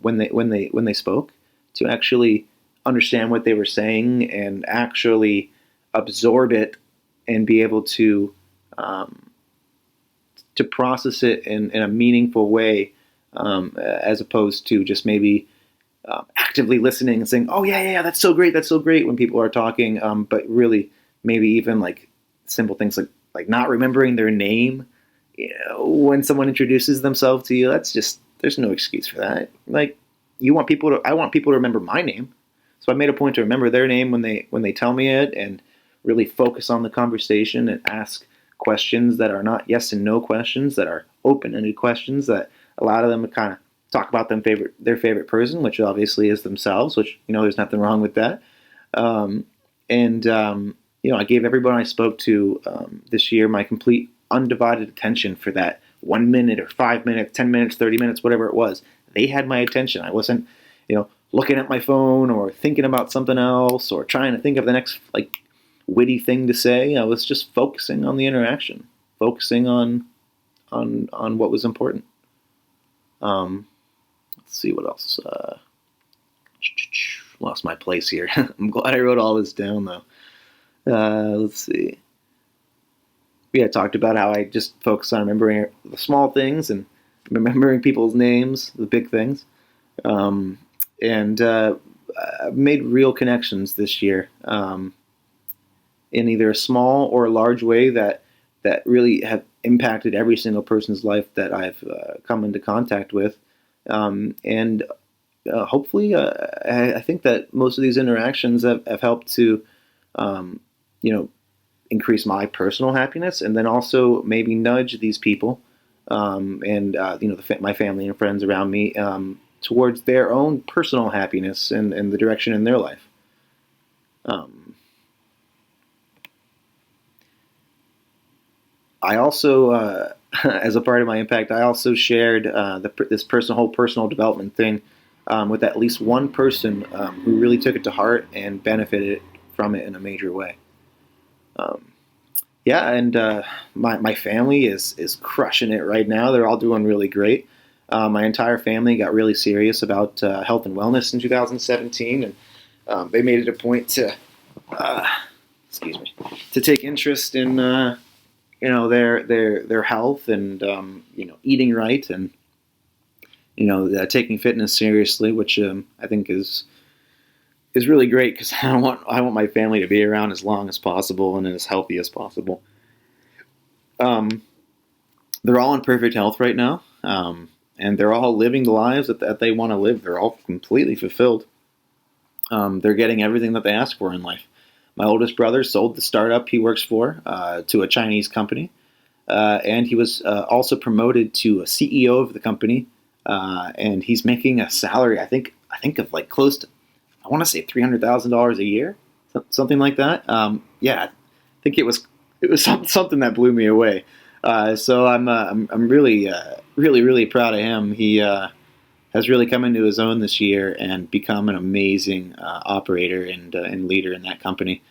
Speaker 1: when they spoke, to actually understand what they were saying and actually absorb it and be able um, to process it in a meaningful way, as opposed to just maybe actively listening and saying, "Oh yeah, yeah, yeah, that's so great" when people are talking, but really maybe even like simple things like not remembering their name, when someone introduces themselves to you. That's just, there's no excuse for that. Like, I want people to remember my name, so I made a point to remember their name when they tell me it, and really focus on the conversation and ask questions that are not yes and no questions, that are open ended questions, that a lot of them kind of talk about their favorite person, which obviously is themselves. Which there's nothing wrong with that. Um, and I gave everyone I spoke to this year my complete undivided attention for that 1 minute or 5 minutes, 10 minutes, 30 minutes, whatever it was. They had my attention. I wasn't, looking at my phone or thinking about something else or trying to think of the next witty thing to say. I was just focusing on the interaction, focusing on what was important. Um, let's see what else. Lost my place here. I'm glad I wrote all this down though. Let's see. Yeah, I talked about how I just focus on remembering the small things and remembering people's names, the big things. And I've made real connections this year in either a small or a large way that really have impacted every single person's life that I've come into contact with. And hopefully, I think that most of these interactions have helped to, um, you know, increase my personal happiness, and then also maybe nudge these people and my family and friends around me towards their own personal happiness and the direction in their life. Um, I also, as a part of my impact, I also shared this whole personal development thing with at least one person who really took it to heart and benefited from it in a major way. Um, yeah, and my family is crushing it right now. They're all doing really great. My entire family got really serious about health and wellness in 2017, and they made it a point to, uh, excuse me, to take interest in their health and eating right and taking fitness seriously, which I think is really great because I want my family to be around as long as possible and as healthy as possible. Um, they're all in perfect health right now, and they're all living the lives that they want to live. They're all completely fulfilled. They're getting everything that they ask for in life. My oldest brother sold the startup he works for to a Chinese company, and he was also promoted to a CEO of the company, and he's making a salary. I think of close to, I want to say $300,000 a year, something like that. Yeah, I think it was something that blew me away. So I'm really really proud of him. He has really come into his own this year and become an amazing operator and leader in that company.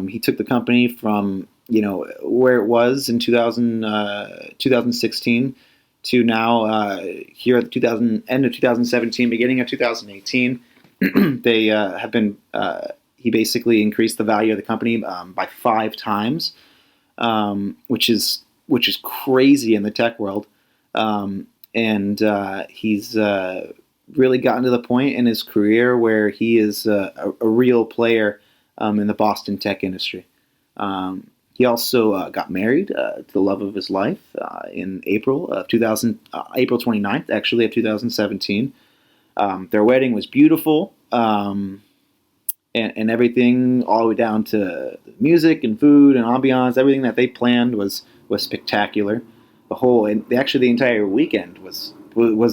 Speaker 1: He took the company from where it was in 2016 to now here at the 2000 end of 2017, beginning of 2018. They have been. He basically increased the value of the company by 5 times, which is crazy in the tech world. And he's really gotten to the point in his career where he is a real player in the Boston tech industry. He also got married to the love of his life in April 29th, actually, of 2017. Their wedding was beautiful, and everything, all the way down to music and food and ambiance. Everything that they planned was spectacular. The entire weekend was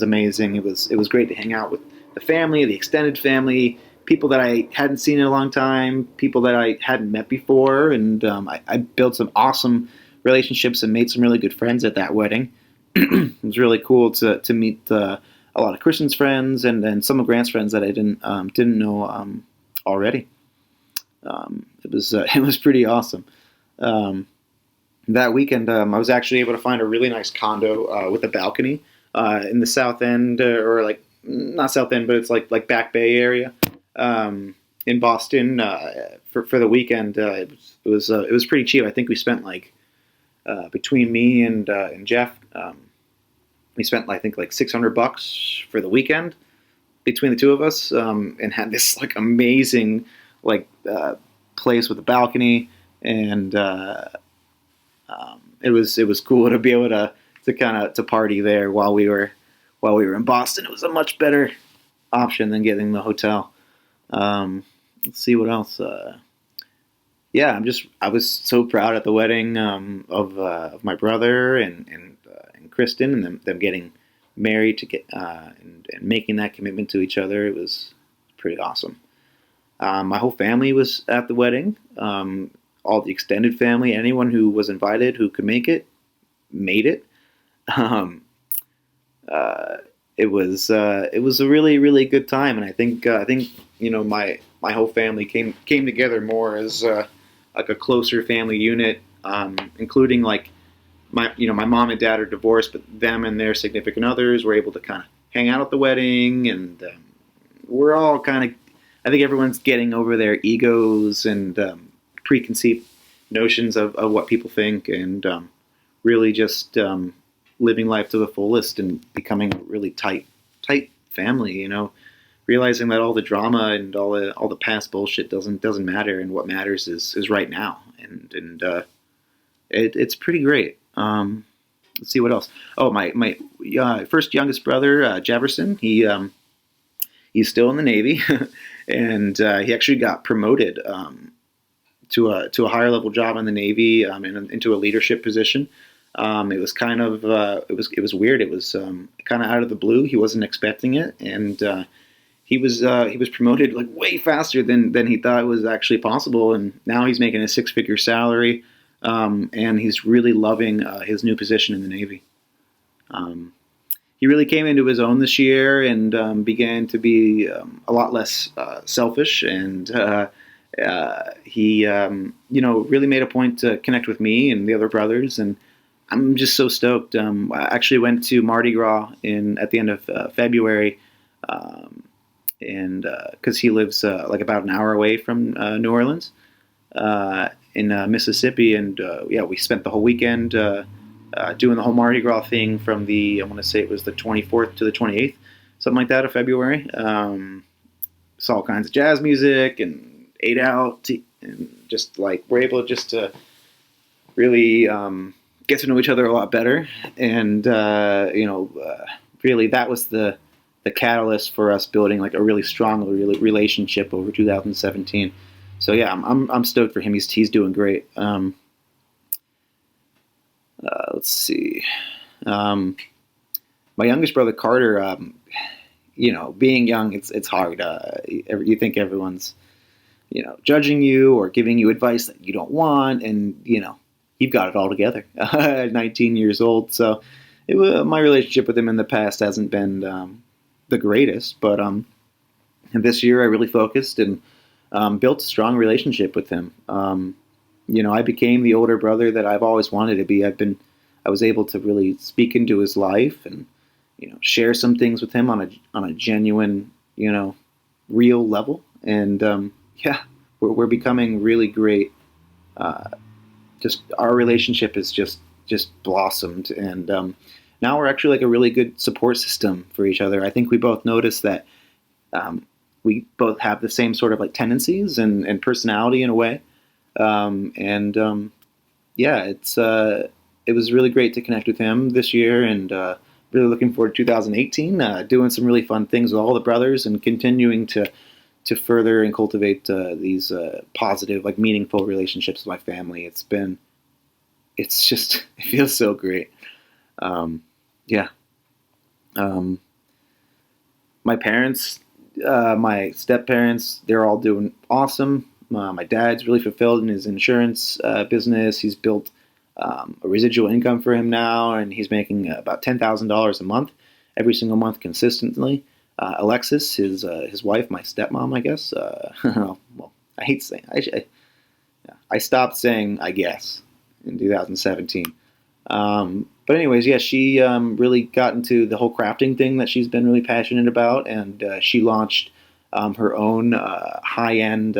Speaker 1: amazing. It was great to hang out with the family, the extended family, people that I hadn't seen in a long time, people that I hadn't met before, and I built some awesome relationships and made some really good friends at that wedding. It was really cool to meet a lot of Kristen's friends and some of Grant's friends that I didn't know already. It was pretty awesome. Um, that weekend, I was actually able to find a really nice condo with a balcony in the South End, or not South End, but it's like Back Bay area in Boston for the weekend. It was pretty cheap. I think we spent between me and Jeff, we spent I think $600 for the weekend between the two of us, and had this amazing place with a balcony, and it was cool to be able to kind of to party there while we were in Boston. It was a much better option than getting the hotel. Let's see what else. Yeah, I was so proud at the wedding of my brother and Kristen, and them getting married to get and making that commitment to each other. It was pretty awesome. My whole family was at the wedding. All the extended family, anyone who was invited who could make it, made it. Um, uh, it was a really really good time, and I think my whole family came together more as like a closer family unit, including like my mom and dad are divorced, but them and their significant others were able to kind of hang out at the wedding, and we're all kind of, I think everyone's getting over their egos and preconceived notions of what people think, and really just living life to the fullest and becoming a really tight family. Realizing that all the drama and all the past bullshit doesn't matter, and what matters is right now, and it's pretty great. Let's see what else. Oh, my first youngest brother, Jefferson. He's still in the Navy, and he actually got promoted to a higher level job in the Navy, into a leadership position. It was kind of it was weird. It was kind of out of the blue. He wasn't expecting it, and he was promoted like way faster than he thought was actually possible. And now he's making a 6-figure salary, and he's really loving his new position in the Navy. He really came into his own this year and began to be a lot less selfish, and he really made a point to connect with me and the other brothers, and I'm just so stoked. I actually went to Mardi Gras at the end of February, and because he lives like about an hour away from New Orleans, in Mississippi, and yeah, we spent the whole weekend doing the whole Mardi Gras thing from I want to say it was the 24th to the 28th, something like that, of February. Saw all kinds of jazz music and ate out, and just like we're able just to really get to know each other a lot better, and really that was the catalyst for us building like a really strong relationship over 2017. So yeah, I'm stoked for him. He's doing great. Let's see. My youngest brother Carter. Being young, it's hard. You think everyone's judging you or giving you advice that you don't want, and you've got it all together at 19 years old. So my relationship with him in the past hasn't been the greatest, but this year I really focused and built a strong relationship with him. I became the older brother that I've always wanted to be. I was able to really speak into his life and share some things with him on a genuine, real level. And yeah, we're becoming really great. Just our relationship is just blossomed, and now we're actually like a really good support system for each other. I think we both noticed that we both have the same sort of like tendencies and personality in a way. Yeah, it was really great to connect with him this year, and really looking forward to 2018, doing some really fun things with all the brothers and continuing to further and cultivate these positive, like meaningful relationships with my family. It feels so great. Yeah. My parents, my step parents, they're all doing awesome. My dad's really fulfilled in his insurance business. He's built a residual income for him now, and he's making about $10,000 a month, every single month consistently. Alexis, his wife, my stepmom, I guess. Well, I hate saying. I stopped saying I guess in 2017. But anyways, yeah, she really got into the whole crafting thing that she's been really passionate about, and she launched her own high-end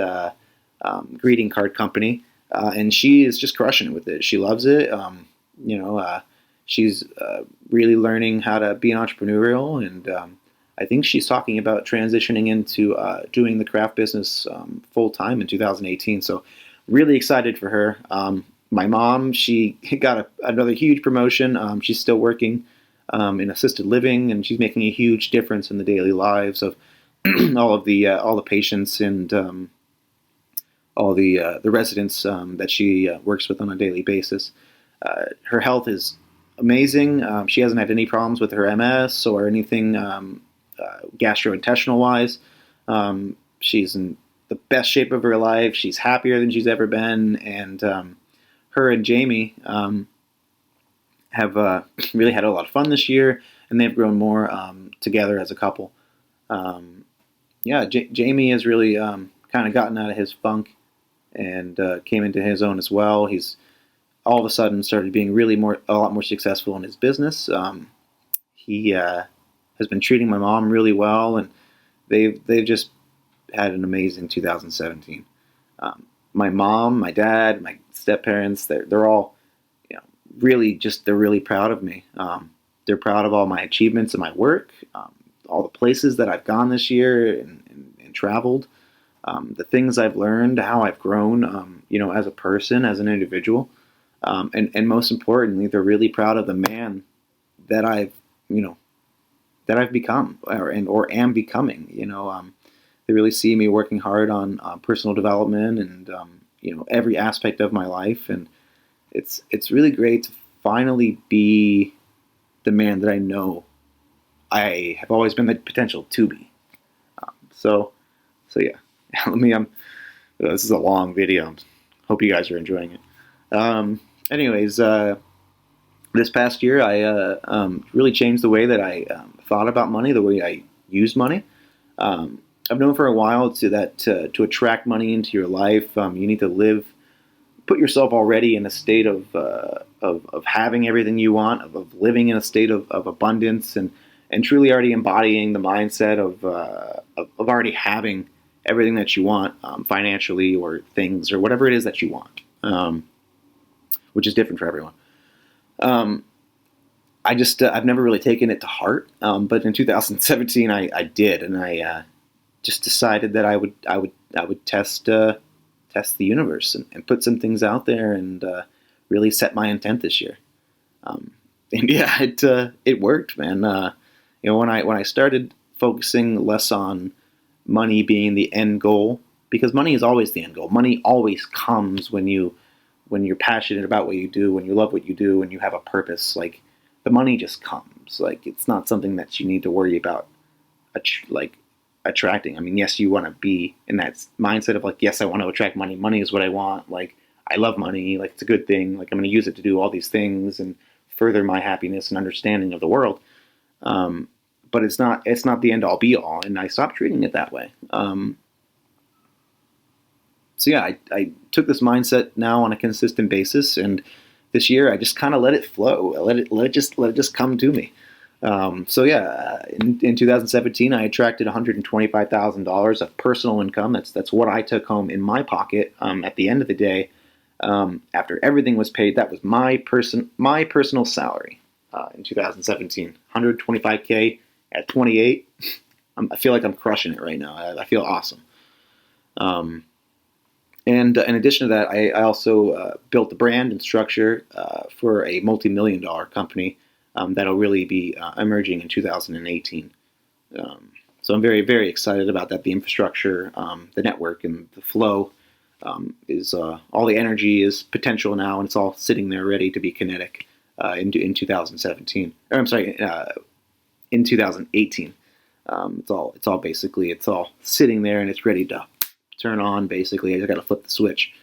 Speaker 1: greeting card company, and she is just crushing it with it. She loves it. She's really learning how to be an entrepreneurial, and I think she's talking about transitioning into doing the craft business full time in 2018. So really excited for her. My mom, she got another huge promotion. She's still working in assisted living, and she's making a huge difference in the daily lives of all the patients and all the residents that she works with on a daily basis. Her health is amazing. She hasn't had any problems with her MS or anything gastrointestinal wise. She's in the best shape of her life. She's happier than she's ever been, and her and Jamie have really had a lot of fun this year, and they've grown more together as a couple. Um, yeah, Jamie has really kind of gotten out of his funk and came into his own as well. He's all of a sudden started being really a lot more successful in his business. He has been treating my mom really well, and they've just had an amazing 2017. My mom, my dad, my step parents, they're all, you know, they're really proud of me. They're proud of all my achievements in my work, all the places that I've gone this year and traveled, the things I've learned, how I've grown, as a person, as an individual, and most importantly, they're really proud of the man that you know, I've become or am becoming. They really see me working hard on personal development and every aspect of my life, and it's really great to finally be the man that I know I have always been the potential to be. So yeah, let me. This is a long video. Hope you guys are enjoying it. Anyways, this past year I really changed the way that I thought about money, the way I use money. I've known for a while to attract money into your life, you need to put yourself already in a state of having everything you want, of living in a state of abundance, and truly already embodying the mindset of already having everything that you want, financially or things or whatever it is that you want, which is different for everyone. I've never really taken it to heart, but in 2017 I did, and I just decided that I would test the universe and put some things out there and really set my intent this year. And yeah, it worked, man. When I started focusing less on money being the end goal, because money is always the end goal. Money always comes when you're passionate about what you do, when you love what you do, when you have a purpose. Like, the money just comes. Like, it's not something that you need to worry about attracting. I mean, yes, you want to be in that mindset of like, yes, I want to attract money. Money is what I want. Like, I love money. Like, it's a good thing. Like, I'm going to use it to do all these things and further my happiness and understanding of the world. But it's not the end all be all, and I stopped treating it that way. So yeah, I took this mindset now on a consistent basis, and this year I just kind of let it flow. Let it just come to me. So yeah, in 2017 I attracted $125,000 of personal income. That's what I took home in my pocket at the end of the day. After everything was paid, that was my personal salary in 2017. 125K at 28. I feel like I'm crushing it right now. I feel awesome. And in addition to that, I also built the brand and structure for a multi-million-dollar company that'll really be emerging in 2018. So I'm very, very excited about that. The infrastructure, the network, and the flow is all the energy is potential now, and it's all sitting there ready to be kinetic in 2017. Or I'm sorry, in 2018. It's all sitting there, and it's ready to turn on. Basically, I just got to flip the switch.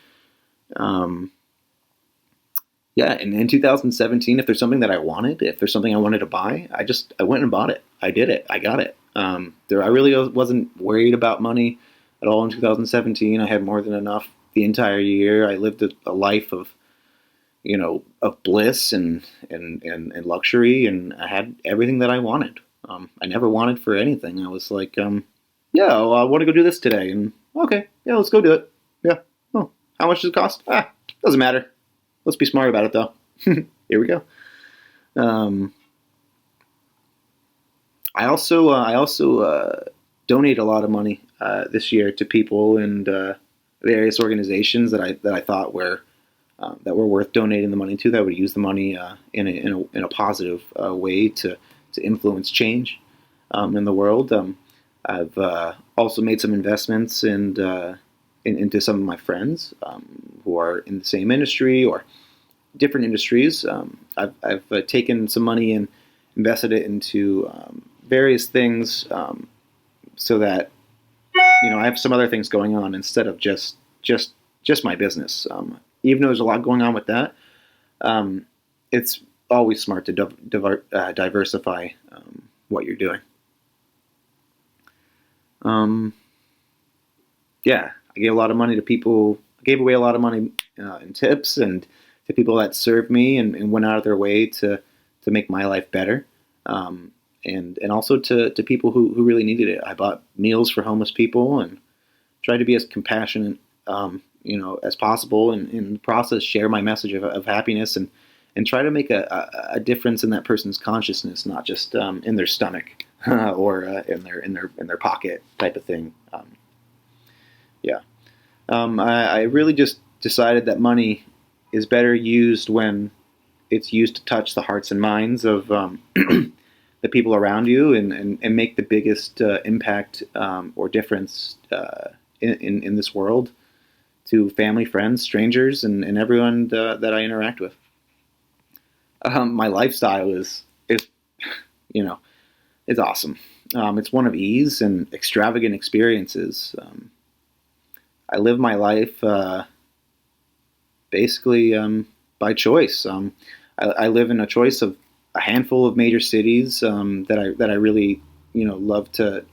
Speaker 1: Yeah, and in 2017, if there's something that I wanted, if there's something I wanted to buy, I went and bought it. I did it. I got it. I really wasn't worried about money at all in 2017. I had more than enough the entire year. I lived a life of bliss and luxury, and I had everything that I wanted. I never wanted for anything. I was like, yeah, well, I want to go do this today, and okay, yeah, let's go do it. Yeah. Oh, how much does it cost? Doesn't matter. Let's be smart about it, though. Here we go. I also donate a lot of money this year to people and various organizations that I thought were worth donating the money to. That would use the money in a positive way to influence change in the world. I've also made some investments into some of my friends who are in the same industry or different industries. I've taken some money and invested it into various things, so that I have some other things going on instead of just my business. Even though there's a lot going on with that, it's always smart to diversify what you're doing. Yeah, I gave a lot of money to people. I gave away a lot of money in tips and to people that served me and went out of their way to make my life better. And also to people who really needed it. I bought meals for homeless people and tried to be as compassionate, as possible, and in the process share my message of happiness and try to make a difference in that person's consciousness, not just in their stomach or in their pocket type of thing. Yeah. I really just decided that money is better used when it's used to touch the hearts and minds of the people around you and make the biggest impact or difference in this world to family, friends, strangers, and everyone that I interact with. My lifestyle is you know it's awesome. It's one of ease and extravagant experiences. I live my life basically by choice. I live in a choice of a handful of major cities that I really love to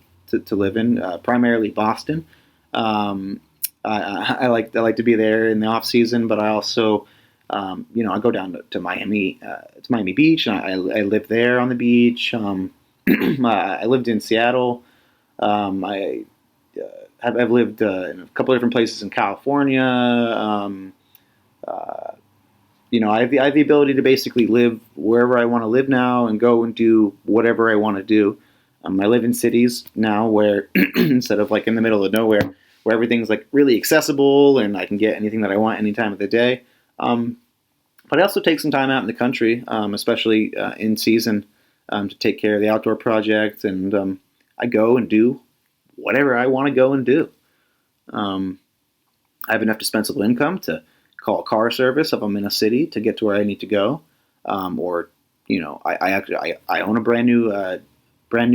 Speaker 1: live in. Primarily Boston. I like to be there in the off season, but I also I go down to Miami, to Miami Beach, and I live there on the beach. I lived in Seattle. I've lived in a couple of different places in California. I have the ability to basically live wherever I want to live now and go and do whatever I want to do. I live in cities now where instead of like in the middle of nowhere, where everything's like really accessible and I can get anything that I want any time of the day. But I also take some time out in the country, especially in season, to take care of the outdoor projects, and I go and do whatever I want to go and do. I have enough dispensable income to call a car service if I'm in a city to get to where I need to go, or I own a brand new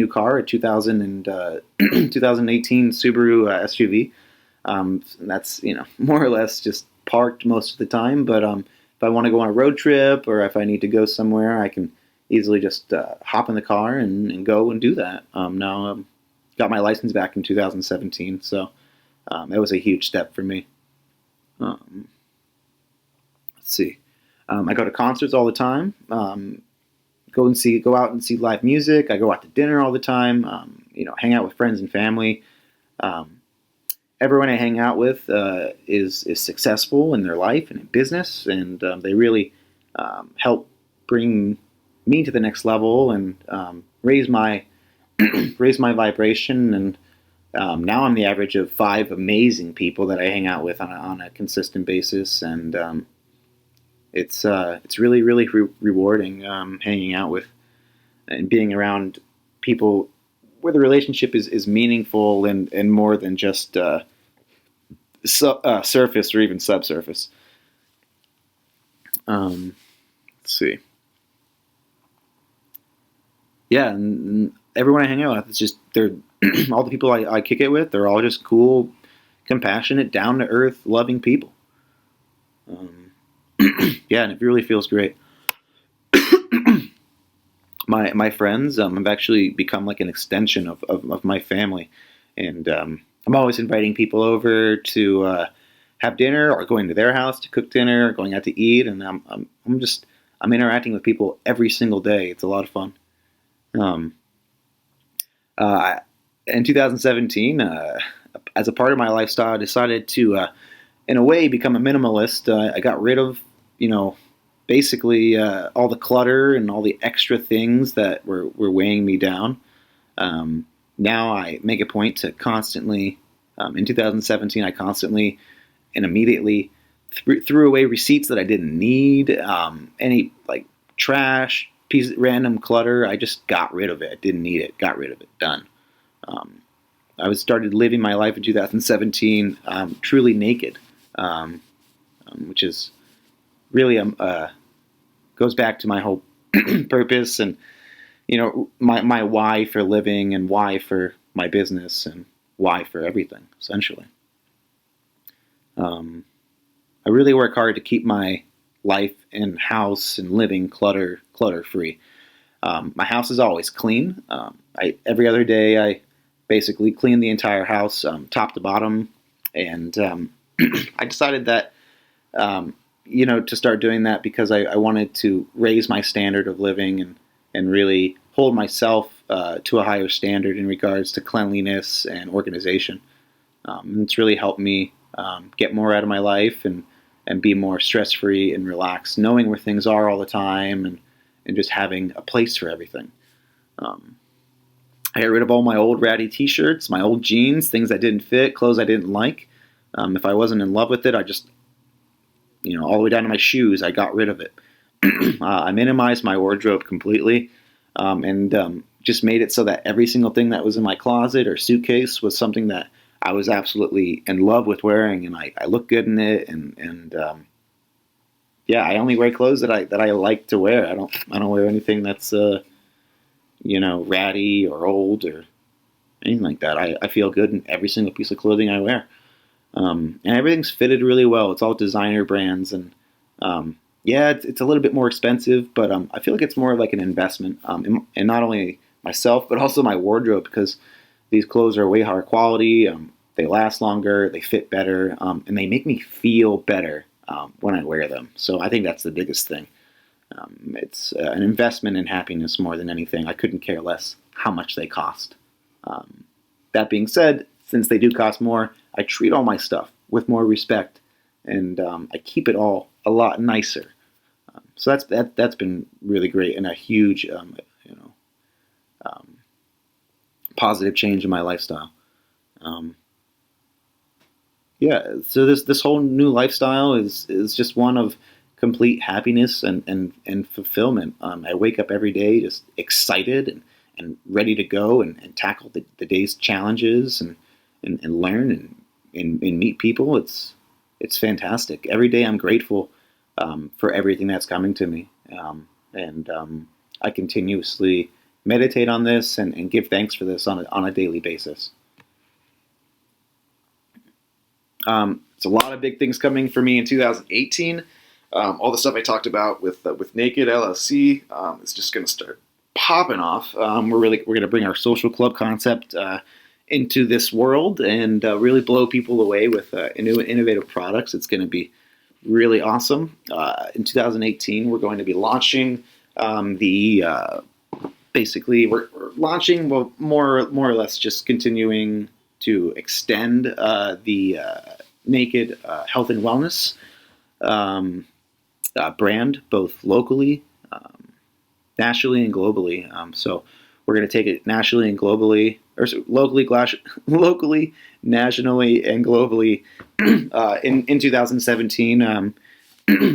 Speaker 1: car, a 2018 Subaru SUV. That's more or less just parked most of the time, but if I want to go on a road trip or if I need to go somewhere, I can easily just hop in the car and go and do that. Now got my license back in 2017, so that was a huge step for me. Let's see. I go to concerts all the time. Go out and see live music. I go out to dinner all the time. Hang out with friends and family. Everyone I hang out with is successful in their life and in business, and they really help bring me to the next level and raise my vibration. And now I'm the average of 5 amazing people that I hang out with on a consistent basis, and it's really really rewarding hanging out with and being around people where the relationship is meaningful and more than just surface or even subsurface. Let's see. Yeah, and everyone I hang out with, it's just they're all the people I kick it with. They're all just cool, compassionate, down to earth, loving people. Yeah, and it really feels great. My friends, have actually become like an extension of my family, and I'm always inviting people over to have dinner, or going to their house to cook dinner, or going out to eat, and I'm interacting with people every single day. It's a lot of fun. In 2017, as a part of my lifestyle, I decided to, in a way, become a minimalist. I got rid of, basically all the clutter and all the extra things that were weighing me down. Now I make a point to constantly, in 2017, I constantly and immediately threw away receipts that I didn't need, any like trash, random clutter. I just got rid of it. I didn't need it. Got rid of it. Done. I started living my life in 2017 truly naked, which is really goes back to my whole purpose and my why for living and why for my business and why for everything essentially. I really work hard to keep my life and house and living clutter free. My house is always clean. Every other day I basically clean the entire house, top to bottom, and I decided that to start doing that because I wanted to raise my standard of living and really hold myself to a higher standard in regards to cleanliness and organization. And it's really helped me get more out of my life and be more stress-free and relaxed, knowing where things are all the time and just having a place for everything. I got rid of all my old ratty t-shirts, my old jeans, things that didn't fit, clothes I didn't like. If I wasn't in love with it, I just, all the way down to my shoes, I got rid of it. I minimized my wardrobe completely and just made it so that every single thing that was in my closet or suitcase was something that I was absolutely in love with wearing, and I look good in it, and I only wear clothes that I like to wear. I don't wear anything that's ratty or old or anything like that. I feel good in every single piece of clothing I wear, and everything's fitted really well. It's all designer brands, and it's a little bit more expensive, but I feel like it's more like an investment in not only myself but also my wardrobe, because these clothes are way higher quality. They last longer, they fit better, and they make me feel better when I wear them. So I think that's the biggest thing. It's an investment in happiness more than anything. I couldn't care less how much they cost. That being said, since they do cost more, I treat all my stuff with more respect, and I keep it all a lot nicer. So that's been really great and a huge positive change in my lifestyle. So this whole new lifestyle is just one of complete happiness and fulfillment. I wake up every day just excited and ready to go and tackle the day's challenges and learn and meet people. It's fantastic. Every day I'm grateful for everything that's coming to me. I continuously meditate on this and give thanks for this on a daily basis. It's a lot of big things coming for me in 2018. All the stuff I talked about with Naked LLC is just going to start popping off. We're going to bring our social club concept into this world and really blow people away with new innovative products. It's going to be really awesome. In 2018, we're going to be launching basically we're launching, well, more or less just continuing to extend the Naked health and wellness brand, both locally, nationally, and globally. So we're going to take it nationally and globally, or locally, nationally, and globally in 2017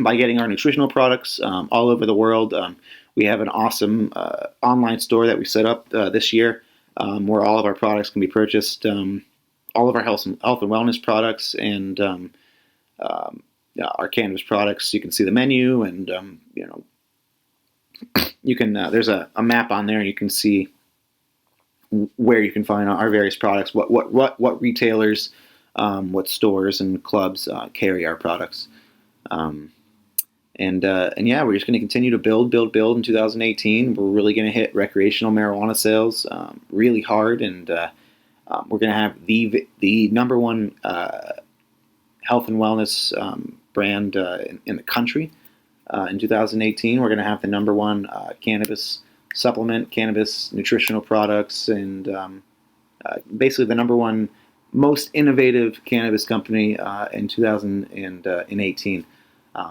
Speaker 1: by getting our nutritional products all over the world. We have an awesome online store that we set up this year where all of our products can be purchased. All of our health and wellness products and our cannabis products. You can see the menu, and you can. There's a map on there, and you can see where you can find our various products. What retailers, what stores and clubs carry our products. We're just going to continue to build in 2018. We're really going to hit recreational marijuana sales really hard, and we're going to have the number one health and wellness brand in the country. In 2018, we're going to have the number one cannabis supplement, cannabis nutritional products, and basically the number one most innovative cannabis company in 2018.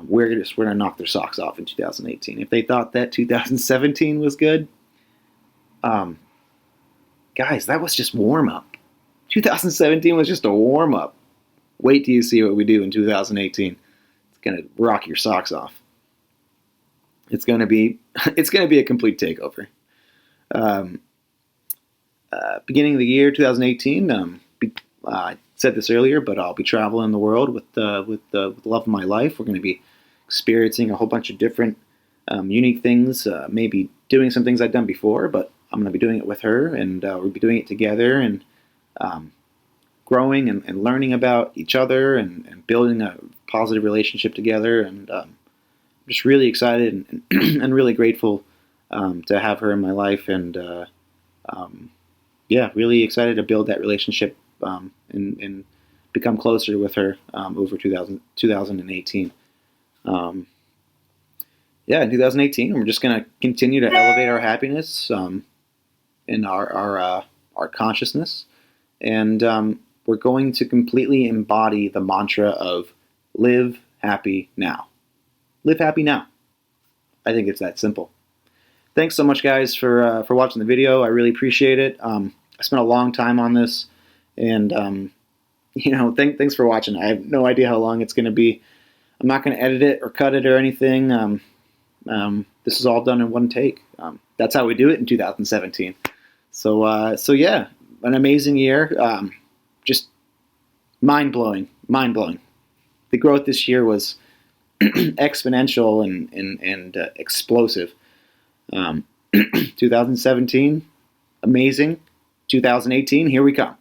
Speaker 1: We're going to knock their socks off in 2018. If they thought that 2017 was good, guys, that was just warm up. 2017 was just a warm up. Wait till you see what we do in 2018. It's going to rock your socks off. It's going to be a complete takeover. Beginning of the year 2018. I said this earlier, but I'll be traveling the world with the love of my life. We're going to be experiencing a whole bunch of different unique things, maybe doing some things I've done before, but I'm going to be doing it with her, and we'll be doing it together, and um, growing and learning about each other, and building a positive relationship together. And I'm just really excited and really grateful to have her in my life, and um, yeah, really excited to build that relationship and become closer with her over 2018. Um, yeah, in 2018, we're just going to continue to elevate our happiness and our consciousness, and we're going to completely embody the mantra of live happy now. Live happy now. I think it's that simple. Thanks so much, guys, for watching the video. I really appreciate it. I spent a long time on this, and thanks for watching. I have no idea how long it's going to be. I'm not going to edit it or cut it or anything. This is all done in one take. That's how we do it in 2017. So yeah, an amazing year. Just mind blowing. The growth this year was exponential and explosive. 2017, amazing. 2018, here we come.